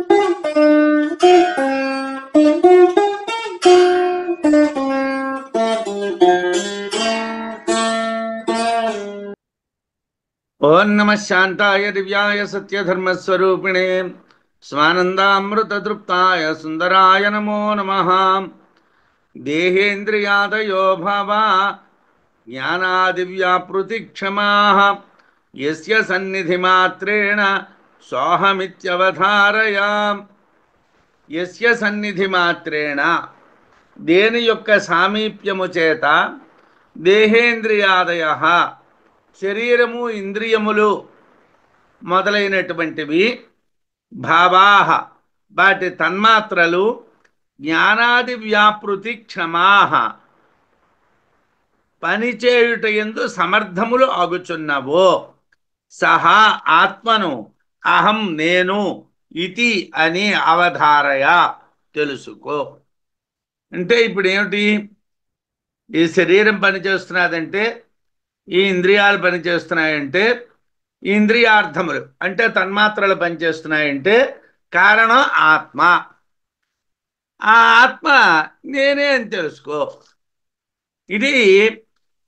ఓం నమ శాంతాయ దివ్యాయ సత్యధర్మస్వరూపిణే స్వానందామృతతృప్తాయ సుందరాయ నమో నమః. దేహేంద్రియాదయో భావా జ్ఞానాదివ్యాపృతిక్షమాః యస్య సన్నిధిమాత్రేణ సోహమిత్యవధారయాం. యస్య సన్నిధిమాత్రేణ, దేని యొక్క సామీప్యము చేత, దేహేంద్రియాదయ, శరీరము ఇంద్రియములు మొదలైనటువంటివి, భావాహ వాటి తన్మాత్రలు, జ్ఞానాది వ్యాపృతి క్షమాహ పనిచేయుటయందు సమర్థములు అగుచున్నవో, సహా ఆత్మను అహం నేను ఇతి అని అవధారయ తెలుసుకో. అంటే ఇప్పుడు ఏమిటి? ఈ శరీరం పనిచేస్తున్నదంటే, ఈ ఇంద్రియాలు పనిచేస్తున్నాయంటే, ఈ ఇంద్రియార్థములు అంటే తన్మాత్రలు పనిచేస్తున్నాయంటే కారణం ఆత్మ. ఆ ఆత్మ నేనే అని తెలుసుకో. ఇది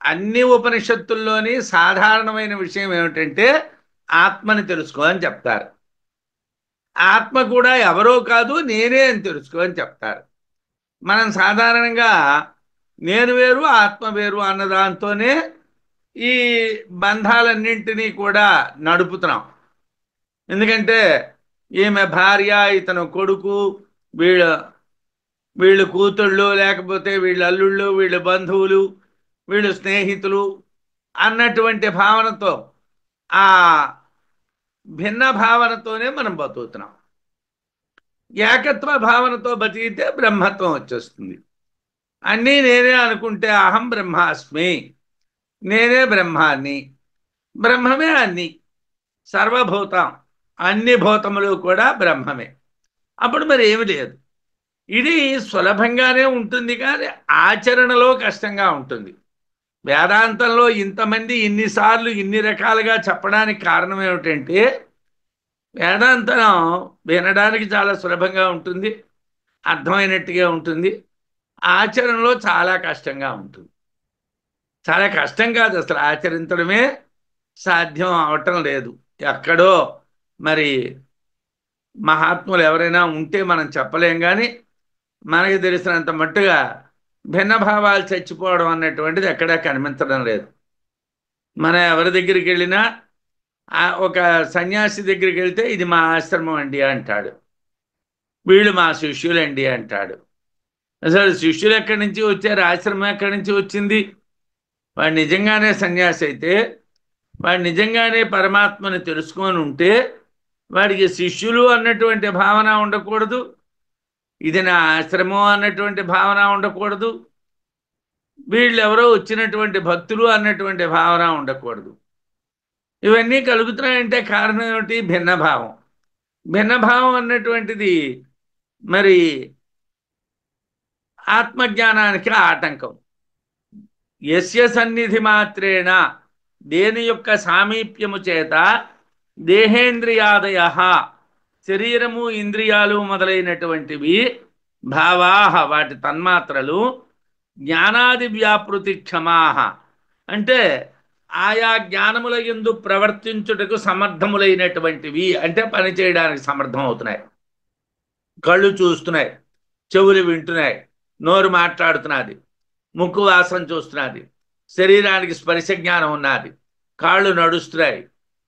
అన్ని ఉపనిషత్తుల్లోని సాధారణమైన విషయం ఏమిటంటే ఆత్మని తెలుసుకో అని చెప్తారు. ఆత్మ కూడా ఎవరో కాదు, నేనే అని తెలుసుకో అని చెప్తారు. మనం సాధారణంగా నేను వేరు ఆత్మ వేరు అన్నదాంతోనే ఈ బంధాలన్నింటినీ కూడా నడుపుతున్నాం. ఎందుకంటే ఈమె భార్య, ఇతను కొడుకు, వీళ్ళ వీళ్ళు కూతుళ్ళు, లేకపోతే వీళ్ళ అల్లుళ్ళు, వీళ్ళ బంధువులు, వీళ్ళు స్నేహితులు అన్నటువంటి భావనతో, ఆ భిన్న భావనతోనే మనం బతుకుతున్నాం. ఏకత్వ భావనతో బతికితే బ్రహ్మత్వం వచ్చేస్తుంది. అన్నీ నేనే అనుకుంటే అహం బ్రహ్మాస్మి, నేనే బ్రహ్మాన్ని, బ్రహ్మమే అన్ని, సర్వభూతం, అన్ని భూతములు కూడా బ్రహ్మమే. అప్పుడు మరి ఏమి లేదు. ఇది సులభంగానే ఉంటుంది, కానీ ఆచరణలో కష్టంగా ఉంటుంది. వేదాంతంలో ఇంతమంది ఇన్నిసార్లు ఇన్ని రకాలుగా చెప్పడానికి కారణం ఏమిటంటే, వేదాంతం వినడానికి చాలా సులభంగా ఉంటుంది, అర్థమైనట్టుగా ఉంటుంది, ఆచరణలో చాలా కష్టంగా ఉంటుంది. చాలా కష్టం కాదు, అసలు ఆచరించడమే సాధ్యం అవటం లేదు. ఎక్కడో మరి మహాత్ములు ఎవరైనా ఉంటే మనం చెప్పలేం, కానీ మనకి తెలిసినంత మట్టుగా భిన్నభావాలు చచ్చిపోవడం అన్నటువంటిది ఎక్కడా కనిపించడం లేదు. మనం ఎవరి దగ్గరికి వెళ్ళినా ఒక సన్యాసి దగ్గరికి వెళ్తే ఇది మా ఆశ్రమం అండి అంటాడు, వీళ్ళు మా శిష్యులండి అంటాడు. అసలు శిష్యులు ఎక్కడి నుంచి వచ్చారు, ఆశ్రమం ఎక్కడి నుంచి వచ్చింది? వాడు నిజంగానే సన్యాసి అయితే, వాడు నిజంగానే పరమాత్మని తెలుసుకొని ఉంటే వాడికి శిష్యులు అన్నటువంటి భావన ఉండకూడదు, ఇది నా ఆశ్రమం అన్నటువంటి భావన ఉండకూడదు, వీళ్ళెవరో వచ్చినటువంటి భక్తులు అన్నటువంటి భావన ఉండకూడదు. ఇవన్నీ కలుగుతున్నాయంటే కారణం ఏమిటి? భిన్నభావం. భిన్నభావం అన్నటువంటిది మరి ఆత్మజ్ఞానానికి ఆటంకం. యస్య సన్నిధి మాత్రేణ, దేని యొక్క సామీప్యము చేత, దేహేంద్రియాదయ, శరీరము ఇంద్రియాలు మొదలైనటువంటివి, భావాహ వాటి తన్మాత్రలు, జ్ఞానాది వ్యాపృతి క్షమాహ అంటే ఆయా జ్ఞానముల యందు ప్రవర్తించుటకు సమర్థములైనటువంటివి, అంటే పనిచేయడానికి సమర్థం అవుతున్నాయి. కళ్ళు చూస్తున్నాయి, చెవులు వింటున్నాయి, నోరు మాట్లాడుతున్నది, ముక్కు వాసన చూస్తున్నది, శరీరానికి స్పర్శ జ్ఞానం ఉన్నది, కాళ్ళు నడుస్తున్నాయి,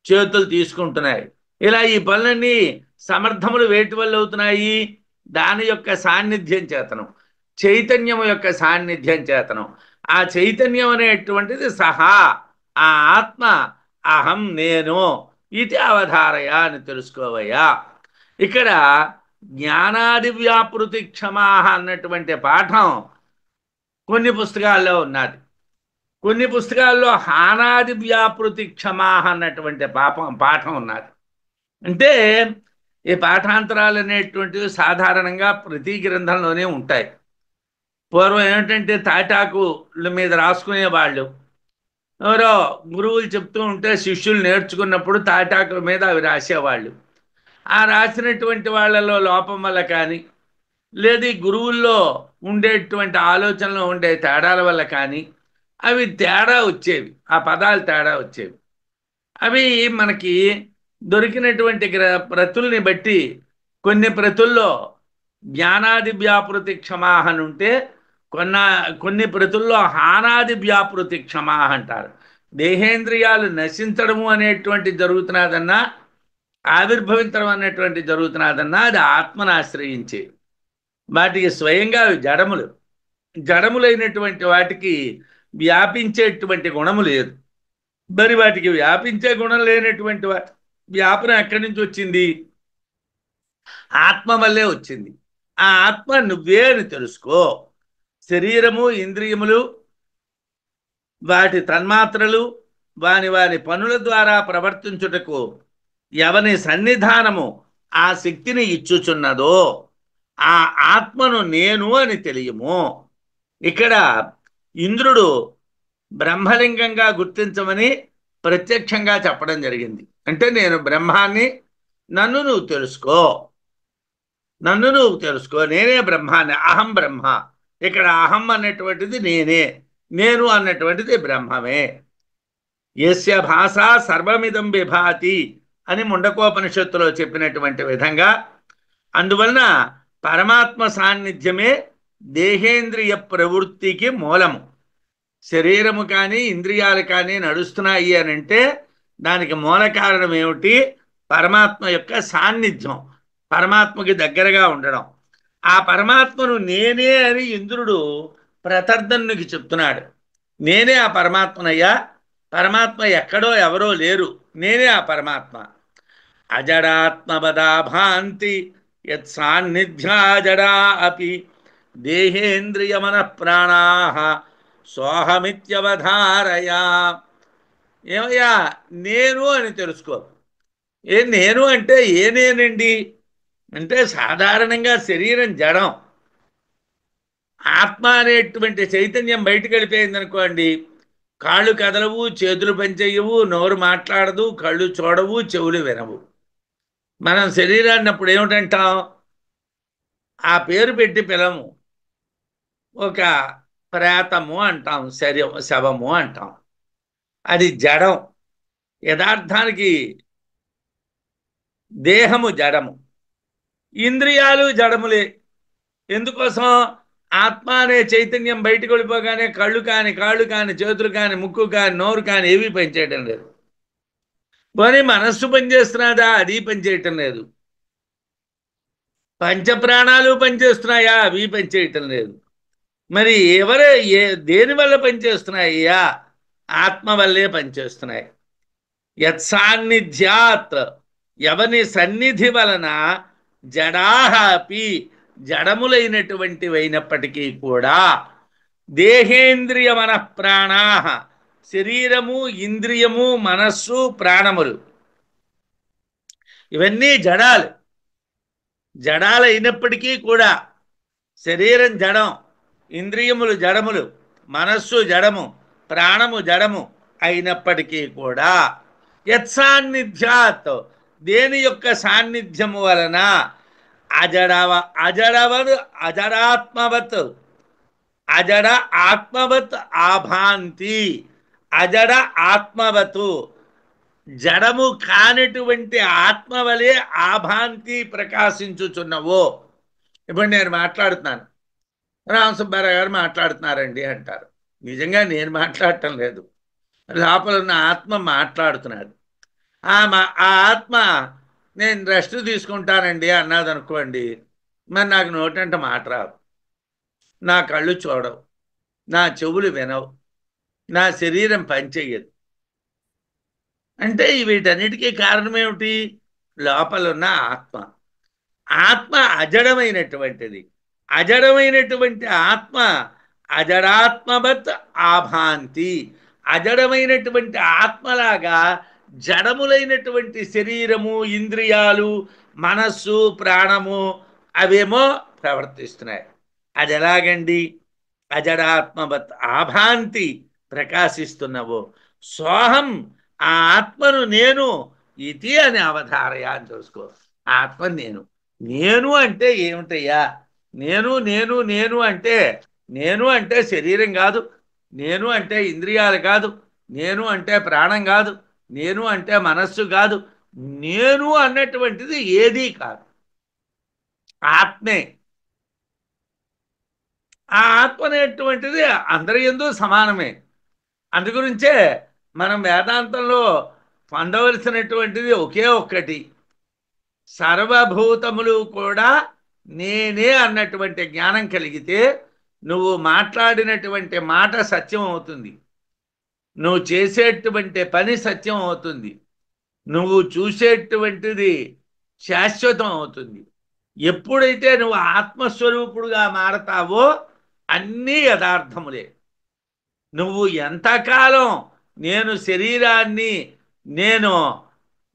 చేతులు తీసుకుంటున్నాయి. ఇలా ఈ పనులన్నీ సమర్థములు వేటి వల్ల అవుతున్నాయి? దాని యొక్క సాన్నిధ్యం చేతనం, చైతన్యం యొక్క సాన్నిధ్యం చేతనం. ఆ చైతన్యం అనేటువంటిది సహా ఆ ఆత్మ అహం నేను ఇది అవధారయ అని తెలుసుకోవయ్యా. ఇక్కడ జ్ఞానాది వ్యాపృతి క్షమాహ అన్నటువంటి పాఠం కొన్ని పుస్తకాల్లో ఉన్నది. కొన్ని పుస్తకాల్లో హానాది వ్యాపృతి క్షమాహ అన్నటువంటి పాఠం ఉన్నది. అంటే ఈ పాఠాంతరాలు అనేటువంటివి సాధారణంగా ప్రతి గ్రంథంలోనే ఉంటాయి. పూర్వం ఏమిటంటే తాటాకుల మీద రాసుకునేవాళ్ళు. ఎవరో గురువులు చెప్తూ ఉంటే శిష్యులు నేర్చుకున్నప్పుడు తాటాకుల మీద అవి రాసేవాళ్ళు. ఆ రాసినటువంటి వాళ్ళలో లోపం వల్ల కానీ, లేదు ఈ గురువుల్లో ఉండేటువంటి ఆలోచనలో ఉండే తేడాల వల్ల కానీ అవి తేడా వచ్చేవి, ఆ పదాలు తేడా వచ్చేవి. అవి మనకి దొరికినటువంటి ప్రతుల్ని బట్టి కొన్ని ప్రతుల్లో జ్ఞానాది వ్యాపృతి క్షమాహ అని ఉంటే కొన్ని ప్రతుల్లో హానాది వ్యాపృతి క్షమాహ అంటారు. దేహేంద్రియాలు నశించడము అనేటువంటి జరుగుతున్నదన్నా, ఆవిర్భవించడం అనేటువంటి జరుగుతున్నదన్నా అది ఆత్మను ఆశ్రయించి, వాటికి స్వయంగా అవి జడములు. జడములైనటువంటి వాటికి వ్యాపించేటువంటి గుణము లేదు. మరి వాటికి వ్యాపించే గుణం లేనటువంటి వ్యాపనం ఎక్కడి నుంచి వచ్చింది? ఆత్మ వల్లే వచ్చింది. ఆ ఆత్మ నువ్వే అని తెలుసుకో. శరీరము, ఇంద్రియములు, వాటి తన్మాత్రలు వాని వాని పనుల ద్వారా ప్రవర్తించుటకు ఎవని సన్నిధానము ఆ శక్తిని ఇచ్చుచున్నదో ఆ ఆత్మను నేను అని తెలియము. ఇక్కడ ఇంద్రుడు బ్రహ్మలింగంగా గుర్తించమని ప్రత్యక్షంగా చెప్పడం జరిగింది. అంటే నేను బ్రహ్మాన్ని, నన్ను నువ్వు తెలుసుకో, నన్ను నువ్వు తెలుసుకో, నేనే బ్రహ్మాన్ని, అహం బ్రహ్మ. ఇక్కడ అహం అన్నటువంటిది నేనే, నేను అన్నటువంటిది బ్రహ్మమే. యస్య భాష సర్వమిదం విభాతి అని ముండకోపనిషత్తులో చెప్పినటువంటి విధంగా, అందువలన పరమాత్మ సాన్నిధ్యమే దేహేంద్రియ ప్రవృత్తికి మూలము. శరీరము కానీ ఇంద్రియాలు కానీ నడుస్తున్నాయి అని అంటే దానికి మూల కారణం ఏమిటి? పరమాత్మ యొక్క సాన్నిధ్యం, పరమాత్మకి దగ్గరగా ఉండడం. ఆ పరమాత్మను నేనే అని ఇంద్రుడు ప్రతర్దనునికి చెప్తున్నాడు. నేనే ఆ పరమాత్మనయ్యా, పరమాత్మ ఎక్కడో ఎవరో లేరు, నేనే ఆ పరమాత్మ. అజడాత్మవదా భాంతి యత్ సాన్నిధ్యాజడా అపి దేహేంద్రియమన ప్రాణా సోహమిత్యవధారయా. ఏమయ్యా, నేను అని తెలుసుకో. నేను అంటే ఏ నేనండి అంటే సాధారణంగా శరీరం జడం, ఆత్మ అనేటువంటి చైతన్యం బయటకు వెళ్ళిపోయింది అనుకోండి, కాళ్ళు కదలవు, చేతులు పనిచేయవు, నోరు మాట్లాడదు, కళ్ళు చూడవు, చెవులు వినవు. మనం శరీరాన్ని అప్పుడు ఏమిటంటాం? ఆ పేరు పెట్టి పిలము. ఒక ప్రేతము అంటాం, శవము అంటాం. అది జడం. యథార్థానికి దేహము జడము, ఇంద్రియాలు జడములే. ఎందుకోసం? ఆత్మ అనే చైతన్యం బయటకు వెళ్ళిపోగానే కళ్ళు కాని, కాళ్ళు కాని, చేతులు కాని, ముక్కు కాని, నోరు కాని ఏవి పనిచేయటం లేదు. పోనీ మనస్సు పనిచేస్తున్నదా? అది పనిచేయటం లేదు. పంచప్రాణాలు పనిచేస్తున్నాయా? అవి పనిచేయటం లేదు. మరి దేని వల్ల పనిచేస్తున్నాయ్యా? ఆత్మ వల్లే పనిచేస్తున్నాయి. యత్సాన్నిధ్యాత్, ఎవని సన్నిధి వలన జడాహపి, జడములైనటువంటివైనప్పటికీ కూడా, దేహేంద్రియ మనఃప్రాణా, శరీరము, ఇంద్రియము, మనస్సు, ప్రాణములు ఇవన్నీ జడాలు. జడాలైనప్పటికీ కూడా శరీరం జడం, ఇంద్రియములు జడములు, మనస్సు జడము, ప్రాణము జడము అయినప్పటికీ కూడా యత్సాన్నిధ్యాత్, దేని యొక్క సాన్నిధ్యము వలన అజడవత్ అజడాత్మవత్, అజడ ఆత్మవత్ ఆభాంతి, అజడ ఆత్మవతు, జడము కానటువంటి ఆత్మ వలె ఆభాంతి ప్రకాశించుచున్నవో. ఇప్పుడు నేను మాట్లాడుతున్నాను, రామసుబ్బారావు గారు మాట్లాడుతున్నారండి అంటారు. నిజంగా నేను మాట్లాడటం లేదు, లోపల ఉన్న ఆత్మ మాట్లాడుతున్నాడు. ఆ ఆత్మ నేను రెస్ట్ తీసుకుంటానండి అన్నది అనుకోండి, మరి నాకు నోటంట మాట రాదు, నా కళ్ళు చూడవు, నా చెవులు వినవు, నా శరీరం పనిచేయదు. అంటే వీటన్నిటికీ కారణం ఏమిటి? లోపల ఉన్న ఆత్మ. ఆత్మ అజడమైనటువంటిది. అజడమైనటువంటి ఆత్మ అజడాత్మవత్ ఆభాంతి, అజడమైనటువంటి ఆత్మలాగా జడములైనటువంటి శరీరము, ఇంద్రియాలు, మనస్సు, ప్రాణము అవేమో ప్రవర్తిస్తున్నాయి. అది ఎలాగండి? అజడాత్మవత్ ఆభాంతి ప్రకాశిస్తున్నవో సోహం, ఆ ఆత్మను నేను ఇది అని అవధారయ అని చూసుకో. ఆత్మ నేను. నేను అంటే ఏమిటయ్యా? నేను నేను నేను అంటే, నేను అంటే శరీరం కాదు, నేను అంటే ఇంద్రియాలు కాదు, నేను అంటే ప్రాణం కాదు, నేను అంటే మనస్సు కాదు, నేను అన్నటువంటిది ఏదీ కాదు, ఆత్మే. ఆ ఆత్మ అనేటువంటిది అందరి యందు సమానమే. అందుగురించే మనం వేదాంతంలో పొందవలసినటువంటిది ఒకే ఒక్కటి, సర్వభూతములు కూడా నేనే అన్నటువంటి జ్ఞానం కలిగితే నువ్వు మాట్లాడినటువంటి మాట సత్యం అవుతుంది, నువ్వు చేసేటువంటి పని సత్యం అవుతుంది, నువ్వు చూసేటువంటిది శాశ్వతం అవుతుంది. ఎప్పుడైతే నువ్వు ఆత్మస్వరూపుడుగా మారతావో అన్నీ యథార్థములే. నువ్వు ఎంతకాలం నేను శరీరాన్ని, నేను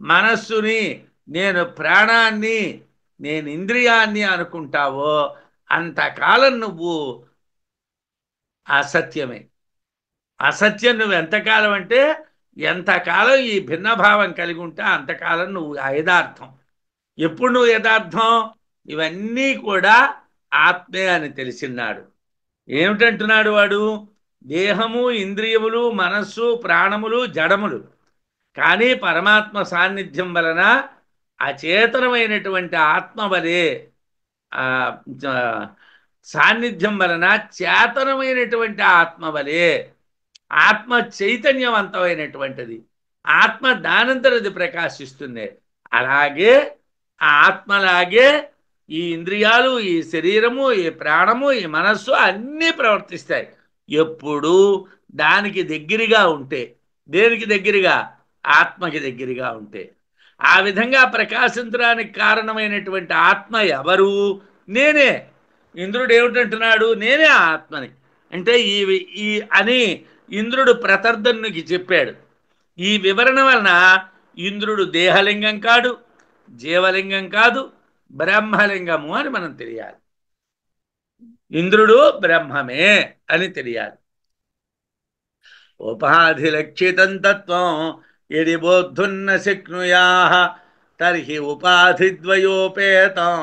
మనస్సుని, నేను ప్రాణాన్ని, నేను ఇంద్రియాన్ని అనుకుంటావో అంతకాలం నువ్వు అసత్యమే. అసత్యం నువ్వు ఎంతకాలం అంటే ఎంతకాలం ఈ భిన్నభావం కలిగి ఉంటే అంతకాలం నువ్వు యథార్థం. ఎప్పుడు నువ్వు యథార్థం? ఇవన్నీ కూడా ఆత్మే అని తెలిసినాడు. ఏమిటంటున్నాడు వాడు? దేహము, ఇంద్రియములు, మనస్సు, ప్రాణములు జడములు, కానీ పరమాత్మ సాన్నిధ్యం వలన అచేతనమైనటువంటి ఆత్మ వలె సాన్నిధ్యం వలన చేతనమైనటువంటి ఆత్మ వలె, ఆత్మ చైతన్యవంతమైనటువంటిది, ఆత్మ దానంతరది ప్రకాశిస్తుంది. అలాగే ఆ ఆత్మలాగే ఈ ఇంద్రియాలు, ఈ శరీరము, ఈ ప్రాణము, ఈ మనస్సు అన్నీ ప్రవర్తిస్తాయి ఎప్పుడు దానికి దగ్గరగా ఉంటే. దేనికి దగ్గరగా? ఆత్మకి దగ్గరగా ఉంటే. ఆ విధంగా ప్రకాశించడానికి కారణమైనటువంటి ఆత్మ ఎవరు? నేనే. ఇంద్రుడు ఏమిటంటున్నాడు? నేనే ఆత్మని. అంటే ఈ అని ఇంద్రుడు ప్రతర్ధనునికి చెప్పాడు. ఈ వివరణ వలన ఇంద్రుడు దేహలింగం కాడు, జీవలింగం కాదు, బ్రహ్మలింగము అని మనం తెలియాలి. ఇంద్రుడు బ్రహ్మమే అని తెలియాలి. ఉపాధిలక్షితం తత్వం యది బోద్ధున్న శక్నుయాః తర్హి ఉపాధిద్వయోపేతం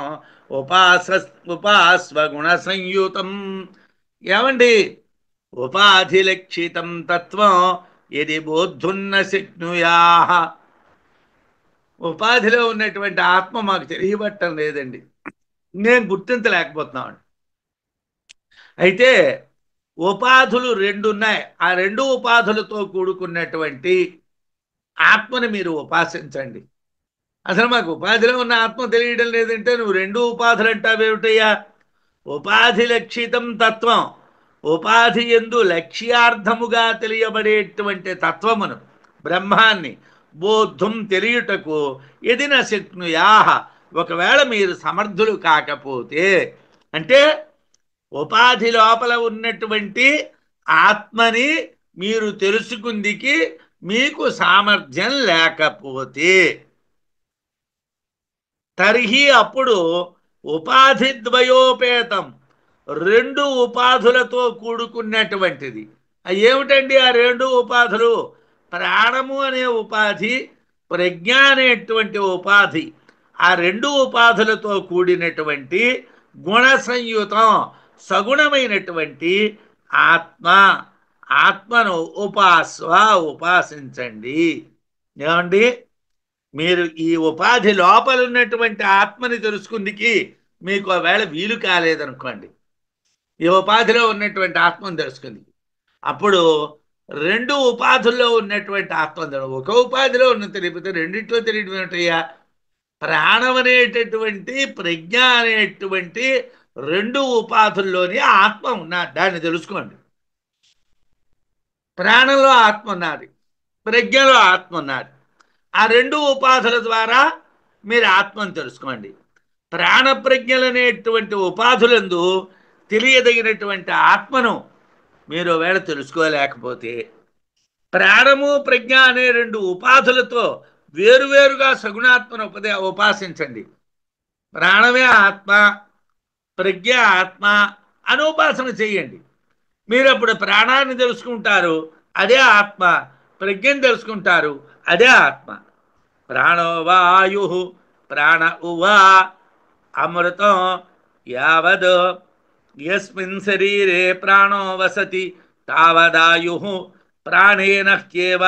ఉపాస్వగుణ సంయుతం. ఏమండి? ఉపాధిలక్షితం తత్వం యది బోద్ధున్న శక్నుయాః. ఉపాధిలో ఉన్నటువంటి ఆత్మ మాకు తెలియబట్టం లేదండి, నేను గుర్తించలేకపోతున్నాను. అయితే ఉపాధులు రెండు ఉన్నాయి, ఆ రెండు ఉపాధులతో కూడుకున్నటువంటి ఆత్మని మీరు ఉపాసించండి. అసలు మాకు ఉపాధిలో ఉన్న ఆత్మ తెలియడం లేదంటే నువ్వు రెండు ఉపాధులు అంటావేమిటయ్యా? ఉపాధి లక్షితం తత్వం, ఉపాధి యందు లక్ష్యార్థముగా తెలియబడేటువంటి తత్వమును, బ్రహ్మాన్ని బోద్ధం తెలియుటకు ఎదిన శక్నుయాః, ఒకవేళ మీరు సమర్థులు కాకపోతే, అంటే ఉపాధి లోపల ఉన్నటువంటి ఆత్మని మీరు తెలుసుకుందికి మీకు సామర్థ్యం లేకపోతే, తర్హి అప్పుడు ఉపాధిద్వయోపేతం, రెండు ఉపాధులతో కూడుకున్నటువంటిది. ఏమిటండి ఆ రెండు ఉపాధులు? ప్రాణము అనే ఉపాధి, ప్రజ్ఞ అనేటువంటి ఉపాధి. ఆ రెండు ఉపాధులతో కూడినటువంటి గుణ సంయుతం, సగుణమైనటువంటి ఆత్మ. ఆత్మను ఉపాసించండి. ఏమండి? మీరు ఈ ఉపాధి లోపల ఉన్నటువంటి ఆత్మని తెలుసుకుందికి మీకు ఒకవేళ వీలు కాలేదనుకోండి, ఈ ఉపాధిలో ఉన్నటువంటి ఆత్మను తెలుసుకుంది, అప్పుడు రెండు ఉపాధుల్లో ఉన్నటువంటి ఆత్మ, ఒక ఉపాధిలో ఉన్న తెలిపితే రెండింటిలో తెలియడం ఏమిటయ్యా? ప్రాణం అనేటటువంటి, ప్రజ్ఞ అనేటువంటి రెండు ఉపాధుల్లోని ఆత్మ ఉన్నది, దాన్ని తెలుసుకోండి. ప్రాణంలో ఆత్మ ఉన్నది, ప్రజ్ఞలో ఆత్మ ఉన్నది. ఆ రెండు ఉపాధుల ద్వారా మీరు ఆత్మను తెలుసుకోండి. ప్రాణప్రజ్ఞలనేటువంటి ఉపాధులందు తెలియదగినటువంటి ఆత్మను మీరు వేళ తెలుసుకోలేకపోతే, ప్రాణము ప్రజ్ఞ అనే రెండు ఉపాధులతో వేరువేరుగా సగుణాత్మను ఉపాసించండి. ప్రాణమే ఆత్మ, ప్రజ్ఞ ఆత్మ అని ఉపాసన చేయండి. మీరు అప్పుడు ప్రాణాన్ని తెలుసుకుంటారు, అదే ఆత్మ. ప్రజ్ఞను తెలుసుకుంటారు, అదే ఆత్మ. ప్రాణో వాయు ప్రాణ ఉవా అమృతం యావద్ యస్మిన్ శరీరే ప్రాణో వసతి తావదాయు ప్రాణేన హ్యేవ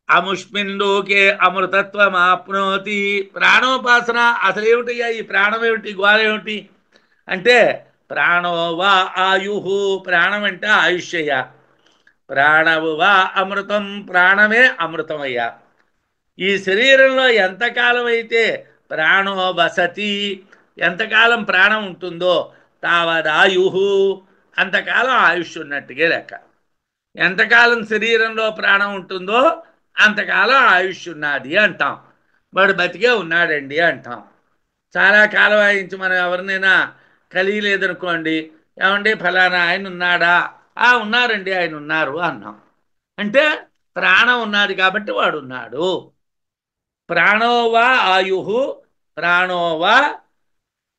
అముష్మిన్ లోకే అమృతత్వమాప్నోతి. ప్రాణోపాసన అసలు ఏమిటయ్యా ఈ ప్రాణం ఏమిటి, గోళేమిటి అంటే ప్రాణో వా ఆయు, ప్రాణం అంటే ఆయుష్య, ప్రాణవు వా అమృతం, ప్రాణమే అమృతమయ్యా. ఈ శరీరంలో ఎంతకాలం అయితే ప్రాణో వసతి, ఎంతకాలం ప్రాణం ఉంటుందో తావదాయు, అంతకాలం ఆయుష్ ఉన్నట్టుగా లెక్క. ఎంతకాలం శరీరంలో ప్రాణం ఉంటుందో అంతకాలం ఆయుష్ ఉన్నది అంటాం. వాడు బతికే ఉన్నాడండి అంటాం. చాలా కాలం ఆయించి మనం ఎవరినైనా కలియలేదనుకోండి, ఏమండి ఫలానా ఆయన ఉన్నాడా, ఉన్నారండి ఆయన ఉన్నారు అన్నాం. అంటే ప్రాణం ఉన్నది కాబట్టి వాడు ఉన్నాడు. ప్రాణోవా ఆయు ప్రాణోవా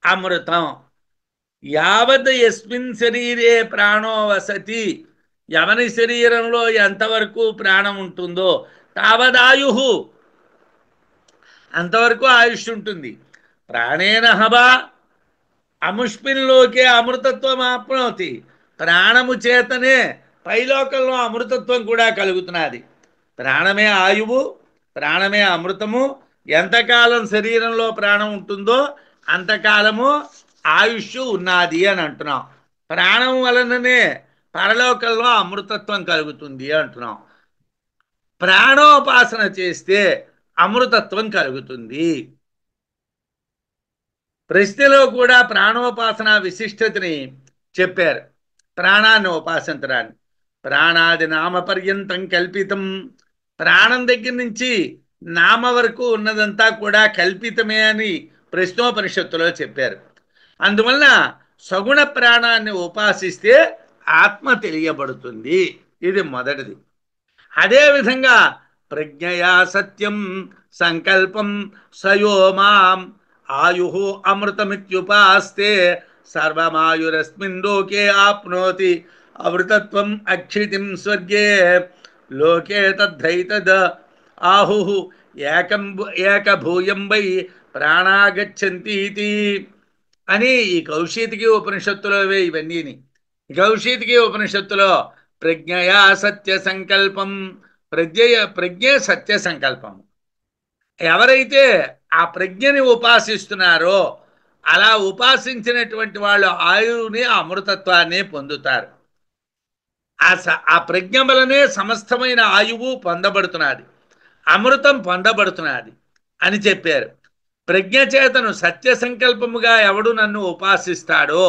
అమృతం యావత్ యస్మిన్ శరీరే ప్రాణో వసతి, ఎవని శరీరంలో ఎంతవరకు ప్రాణం ఉంటుందో తావదాయు, అంతవరకు ఆయుష్ ఉంటుంది. ప్రాణేన హవా అముష్మిన్లోకే అమృతత్వం ఆప్నోతి, ప్రాణము చేతనే పైలోకంలో అమృతత్వం కూడా కలుగుతున్నది. ప్రాణమే ఆయువు, ప్రాణమే అమృతము. ఎంతకాలం శరీరంలో ప్రాణం ఉంటుందో అంతకాలము ఆయుష్ ఉన్నది అని అంటున్నాం. ప్రాణం వలననే పరలోకంలో అమృతత్వం కలుగుతుంది అంటున్నాం. ప్రాణోపాసన చేస్తే అమృతత్వం కలుగుతుంది. ప్రశ్నలో కూడా ప్రాణోపాసన విశిష్టతని చెప్పారు. ప్రాణాన్ని ఉపాసించడాన్ని ప్రాణాది నామ పర్యంతం కల్పితం, ప్రాణం దగ్గర నుంచి నామ వరకు ఉన్నదంతా కూడా కల్పితమే అని ప్రశ్నోపనిషత్తులో చెప్పారు. అందువలన సగుణ ప్రాణాన్ని ఉపాసిస్తే ఆత్మ తెలియబడుతుంది. ఇది మొదటిది. అదేవిధంగా ప్రజ్ఞయా సత్యం సంకల్పం సయోమాం ఆయు అమృతమిత్యుపాస్తే సర్వమాయురస్మిన్ లోకే ఆప్నోతి అమృతత్వం అక్షితిం స్వర్గే లోకే తద్ధైతద్ ఆహు ఏకభూయం వై ప్రాణాగచ్చంతి అని ఈ కౌశితకి ఉపనిషత్తులోవే ఇవన్నీని. కౌశితకి ఉపనిషత్తులో ప్రజ్ఞయా సత్య సంకల్పం, ప్రజ్ఞే సత్య సంకల్పం. ఎవరైతే ఆ ప్రజ్ఞని ఉపాసిస్తున్నారో అలా ఉపాసించినటువంటి వాళ్ళు ఆయువుని అమృతత్వాన్ని పొందుతారు. ఆ ప్రజ్ఞ వలనే సమస్తమైన ఆయువు పొందబడుతున్నది, అమృతం పొందబడుతున్నది అని చెప్పారు. ప్రజ్ఞ చేతను సత్య సంకల్పముగా ఎవడు నన్ను ఉపాసిస్తాడో,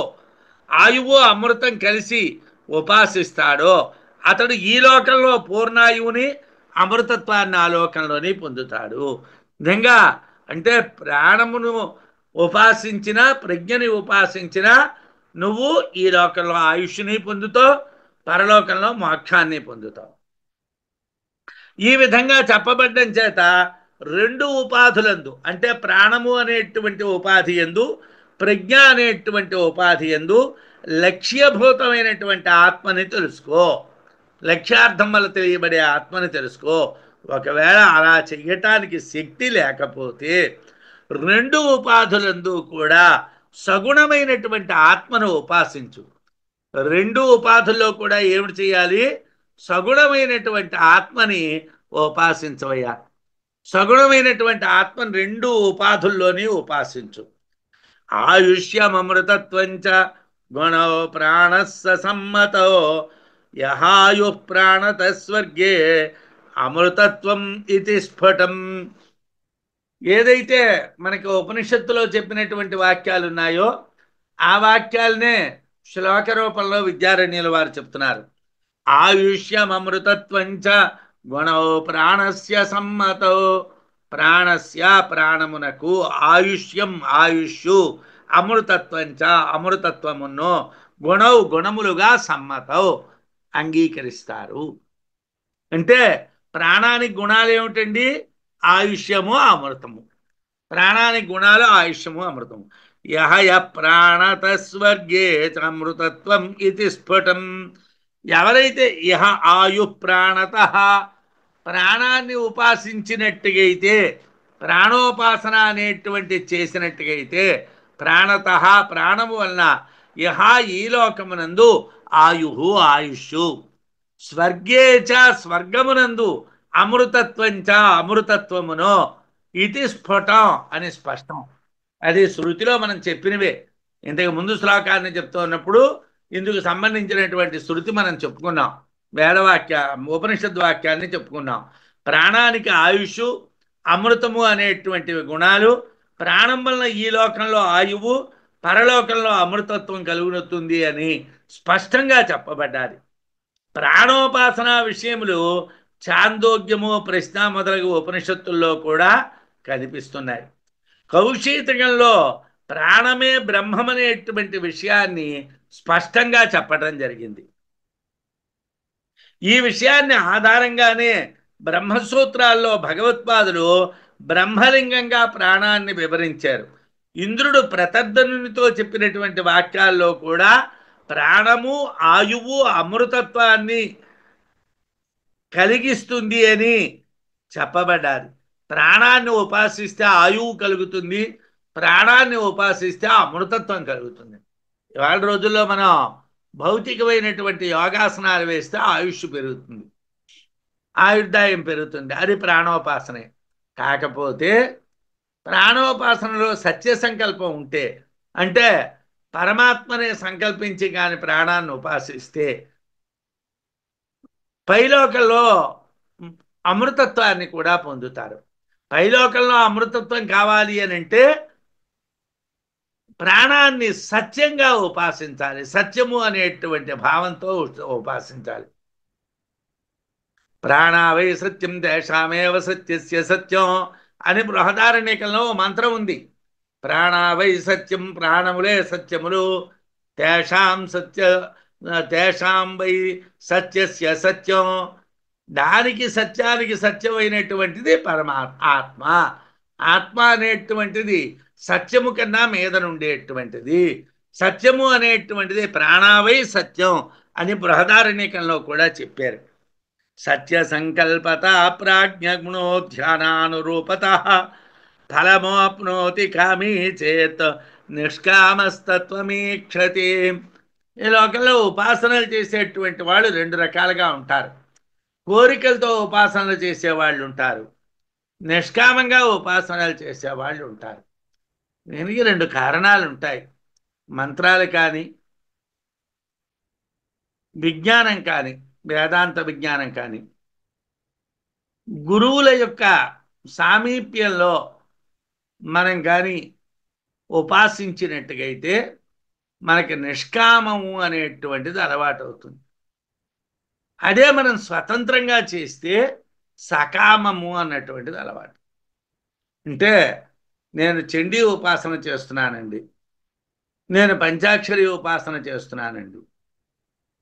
ఆయువు అమృతం కలిసి ఉపాసిస్తాడో అతడు ఈ లోకంలో పూర్ణాయువుని అమృతత్వాన్ని ఆ లోకంలోని పొందుతాడు. నిజంగా అంటే ప్రాణమును ఉపాసించిన, ప్రజ్ఞని ఉపాసించిన నువ్వు ఈ లోకంలో ఆయుష్ని పొందుతావు, పరలోకంలో మోక్షాన్ని పొందుతావు. ఈ విధంగా చెప్పబడ్డం చేత రెండు ఉపాధులందు, అంటే ప్రాణము అనేటువంటి ఉపాధి ఎందు, ప్రజ్ఞ అనేటువంటి ఉపాధి ఎందు లక్ష్యభూతమైనటువంటి ఆత్మని తెలుసుకో. లక్ష్యార్థం వల్ల తెలియబడే ఆత్మని తెలుసుకో. ఒకవేళ అలా చెయ్యటానికి శక్తి లేకపోతే రెండు ఉపాధులందు కూడా సగుణమైనటువంటి ఆత్మను ఉపాసించు. రెండు ఉపాధుల్లో కూడా ఏమిటి చేయాలి? సగుణమైనటువంటి ఆత్మని ఉపాసించవయ్యా. సగుణమైనటువంటి ఆత్మను రెండు ఉపాధుల్లోని ఉపాసించు. ఆయుష్యమృతత్వంచ గుణో ప్రాణస్స సమ్మతో యహాయు ప్రాణత స్వర్గే అమృతత్వం ఇది స్ఫుటం. ఏదైతే మనకి ఉపనిషత్తులో చెప్పినటువంటి వాక్యాలు ఉన్నాయో ఆ వాక్యాలనే శ్లోక రూపంలో విద్యారణ్యుల వారు చెప్తున్నారు. ఆయుష్యమృతత్వంచ గుణో ప్రాణస్య సమ్మతో, ప్రాణస్య ప్రాణమునకు, ఆయుష్యం ఆయుష్యు, అమృతత్వంచ అమృతత్వమును, గుణౌ గుణములుగా సమ్మతౌ అంగీకరిస్తారు. అంటే ప్రాణానికి గుణాలు ఏమిటండి? ఆయుష్యము అమృతము. ప్రాణానికి గుణాలు ఆయుష్యము అమృతము. యహయ ప్రాణత స్వర్గే అమృతత్వం ఇది స్ఫుటం. ఎవరైతే ఇహ ఆయు ప్రాణత, ప్రాణాన్ని ఉపాసించినట్టుగైతే ప్రాణోపాసన అనేటువంటి చేసినట్టుగైతే ప్రాణత ప్రాణము వలన ఇహ ఈ లోకమునందు ఆయుషు స్వర్గే చ స్వర్గమునందు అమృతత్వంచ అమృతత్వమునో ఇది స్ఫుటం అని స్పష్టం. అది శృతిలో మనం చెప్పినవే. ఇంతకు ముందు శ్లోకాన్ని చెప్తున్నప్పుడు ఇందుకు సంబంధించినటువంటి శృతి మనం చెప్పుకున్నాం. వేదవాక్య ఉపనిషద్ వాక్యాన్ని చెప్పుకున్నాం. ప్రాణానికి ఆయుష్ అమృతము అనేటువంటి గుణాలు, ప్రాణం వలన ఈ లోకంలో ఆయువు, పరలోకంలో అమృతత్వం కలుగుతుంది అని స్పష్టంగా చెప్పబడ్డాది. ప్రాణోపాసన విషయములు చాందోగ్యము, ప్రశ్న మొదలగు ఉపనిషత్తుల్లో కూడా కనిపిస్తున్నాయి. కౌశీతకంలో ప్రాణమే బ్రహ్మమనేటువంటి విషయాన్ని స్పష్టంగా చెప్పడం జరిగింది. ఈ విషయాన్ని ఆధారంగానే బ్రహ్మసూత్రాల్లో భగవత్పాదులు బ్రహ్మలింగంగా ప్రాణాన్ని వివరించారు. ఇంద్రుడు ప్రతర్ధనునితో చెప్పినటువంటి వాక్యాల్లో కూడా ప్రాణము ఆయువు అమృతత్వాన్ని కలిగిస్తుంది అని చెప్పబడ్డాది. ప్రాణాన్ని ఉపాసిస్తే ఆయువు కలుగుతుంది, ప్రాణాన్ని ఉపాసిస్తే అమృతత్వం కలుగుతుంది. ఇవాళ రోజుల్లో మనం భౌతికమైనటువంటి యోగాసనాలు వేస్తే ఆయుష్ పెరుగుతుంది, ఆయుర్దాయం పెరుగుతుంది, అది ప్రాణోపాసనే. కాకపోతే ప్రాణోపాసనలో సత్య సంకల్పం ఉంటే, అంటే పరమాత్మనే సంకల్పించి కానీ ప్రాణాన్ని ఉపాసిస్తే పైలోకంలో అమృతత్వాన్ని కూడా పొందుతారు. పైలోకంలో అమృతత్వం కావాలి అని అంటే ప్రాణాన్ని సత్యంగా ఉపాసించాలి, సత్యము అనేటువంటి భావంతో ఉపాసించాలి. ప్రాణావై సత్యం తేషామేవ సత్యస్య సత్యం అని బృహదారణ్యకంలో మంత్రం ఉంది. ప్రాణావై సత్యం, ప్రాణములే సత్యములు, తేషాం తేషాం వై సత్యస్య సత్యం, దానికి సత్యానికి సత్యమైనటువంటిది ఆత్మ. ఆత్మ అనేటువంటిది సత్యము కన్నా మీద నుండేటువంటిది. సత్యము అనేటువంటిది ప్రాణావై సత్యం అని బృహదారణ్యకంలో కూడా చెప్పారు. సత్య సంకల్పత ప్రాజ్ఞ గుణోధ్యానానురూపత ఫలమోప్నోతి కామీ చేత్ నిష్కామస్తత్వమీక్షతి. ఈ లోకంలో ఉపాసనలు చేసేటువంటి వాళ్ళు రెండు రకాలుగా ఉంటారు. కోరికలతో ఉపాసనలు చేసేవాళ్ళు ఉంటారు, నిష్కామంగా ఉపాసనలు చేసేవాళ్ళు ఉంటారు. దీనికి రెండు కారణాలు ఉంటాయి. మంత్రాలు కానీ, విజ్ఞానం కానీ, వేదాంత విజ్ఞానం కానీ, గురువుల యొక్క సామీప్యంలో మనం కానీ ఉపాసించినట్టుగైతే మనకి నిష్కామము అనేటువంటిది అలవాటు అవుతుంది. అదే మనం స్వతంత్రంగా చేస్తే సకామము అన్నటువంటిది అలవాటు. అంటే నేను చండీ ఉపాసన చేస్తున్నానండి, నేను పంచాక్షరి ఉపాసన చేస్తున్నానండి,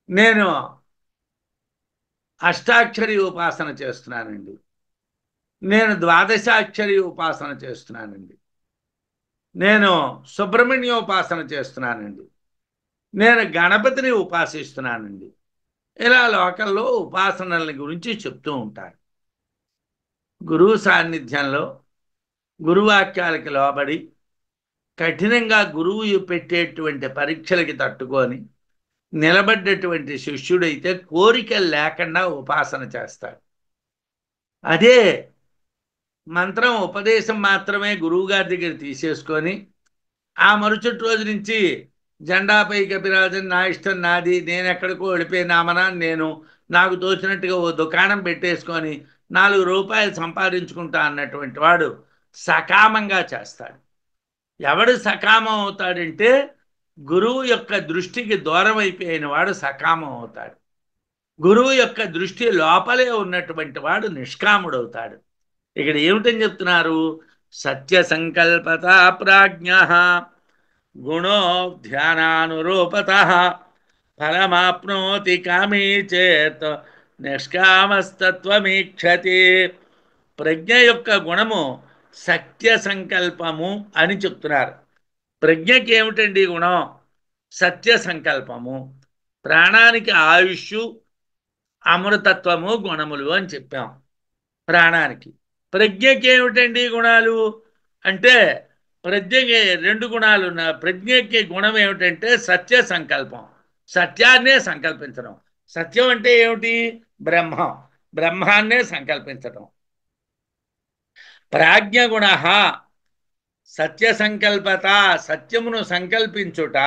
నేను అష్టాక్షరి ఉపాసన చేస్తున్నానండి, నేను ద్వాదశాక్షరి ఉపాసన చేస్తున్నానండి, నేను సుబ్రహ్మణ్యోపాసన చేస్తున్నానండి, నేను గణపతిని ఉపాసిస్తున్నానండి. ఇలా లోకంలో ఉపాసనల గురించి చెప్తూ ఉంటారు. గురువు సాన్నిధ్యంలో గురువాక్యాలకి లోబడి కఠినంగా గురువు పెట్టేటువంటి పరీక్షలకి తట్టుకొని నిలబడ్డటువంటి శిష్యుడైతే కోరికలు లేకుండా ఉపాసన చేస్తాడు. అదే మంత్రం ఉపదేశం మాత్రమే గురువుగారి దగ్గర తీసేసుకొని ఆ మరుసటి రోజు నుంచి జెండాపై కపిరాజన్, నా ఇష్టం నాది, నేను ఎక్కడికో వెళ్ళిపోయినామనా, నేను నాకు తోచినట్టుగా ఓ దుకాణం పెట్టేసుకొని 4 రూపాయలు సంపాదించుకుంటా అన్నటువంటి వాడు సకామంగా చేస్తాడు. ఎవడు సకామం అవుతాడంటే గురువు యొక్క దృష్టికి దూరం అయిపోయిన వాడు సకామం అవుతాడు. గురువు యొక్క దృష్టి లోపలే ఉన్నటువంటి వాడు నిష్కాముడవుతాడు. ఇక్కడ ఏమిటని చెప్తున్నారు? సత్య సంకల్పత ప్రాజ్ఞ గుణో ధ్యానానురూపత ఫలమాప్నోతి కామీ చేత్ నిష్కామస్తత్వమీక్షతి. ప్రజ్ఞ యొక్క గుణము సత్య సంకల్పము అని చెప్తున్నారు. ప్రజ్ఞకి ఏమిటండి గుణం? సత్య సంకల్పము. ప్రాణానికి ఆయుష్, అమృతత్వము గుణములు అని చెప్పాం. ప్రాణానికి ప్రజ్ఞకి ఏమిటండి గుణాలు అంటే, ప్రజ్ఞకి రెండు గుణాలు ప్రజ్ఞకి గుణం ఏమిటంటే సత్య సంకల్పం, సత్యాన్నే సంకల్పించడం. సత్యం అంటే ఏమిటి? బ్రహ్మం, బ్రహ్మాన్నే సంకల్పించడం. ప్రాజ్ఞగుణ సత్య సంకల్పత, సత్యమును సంకల్పించుట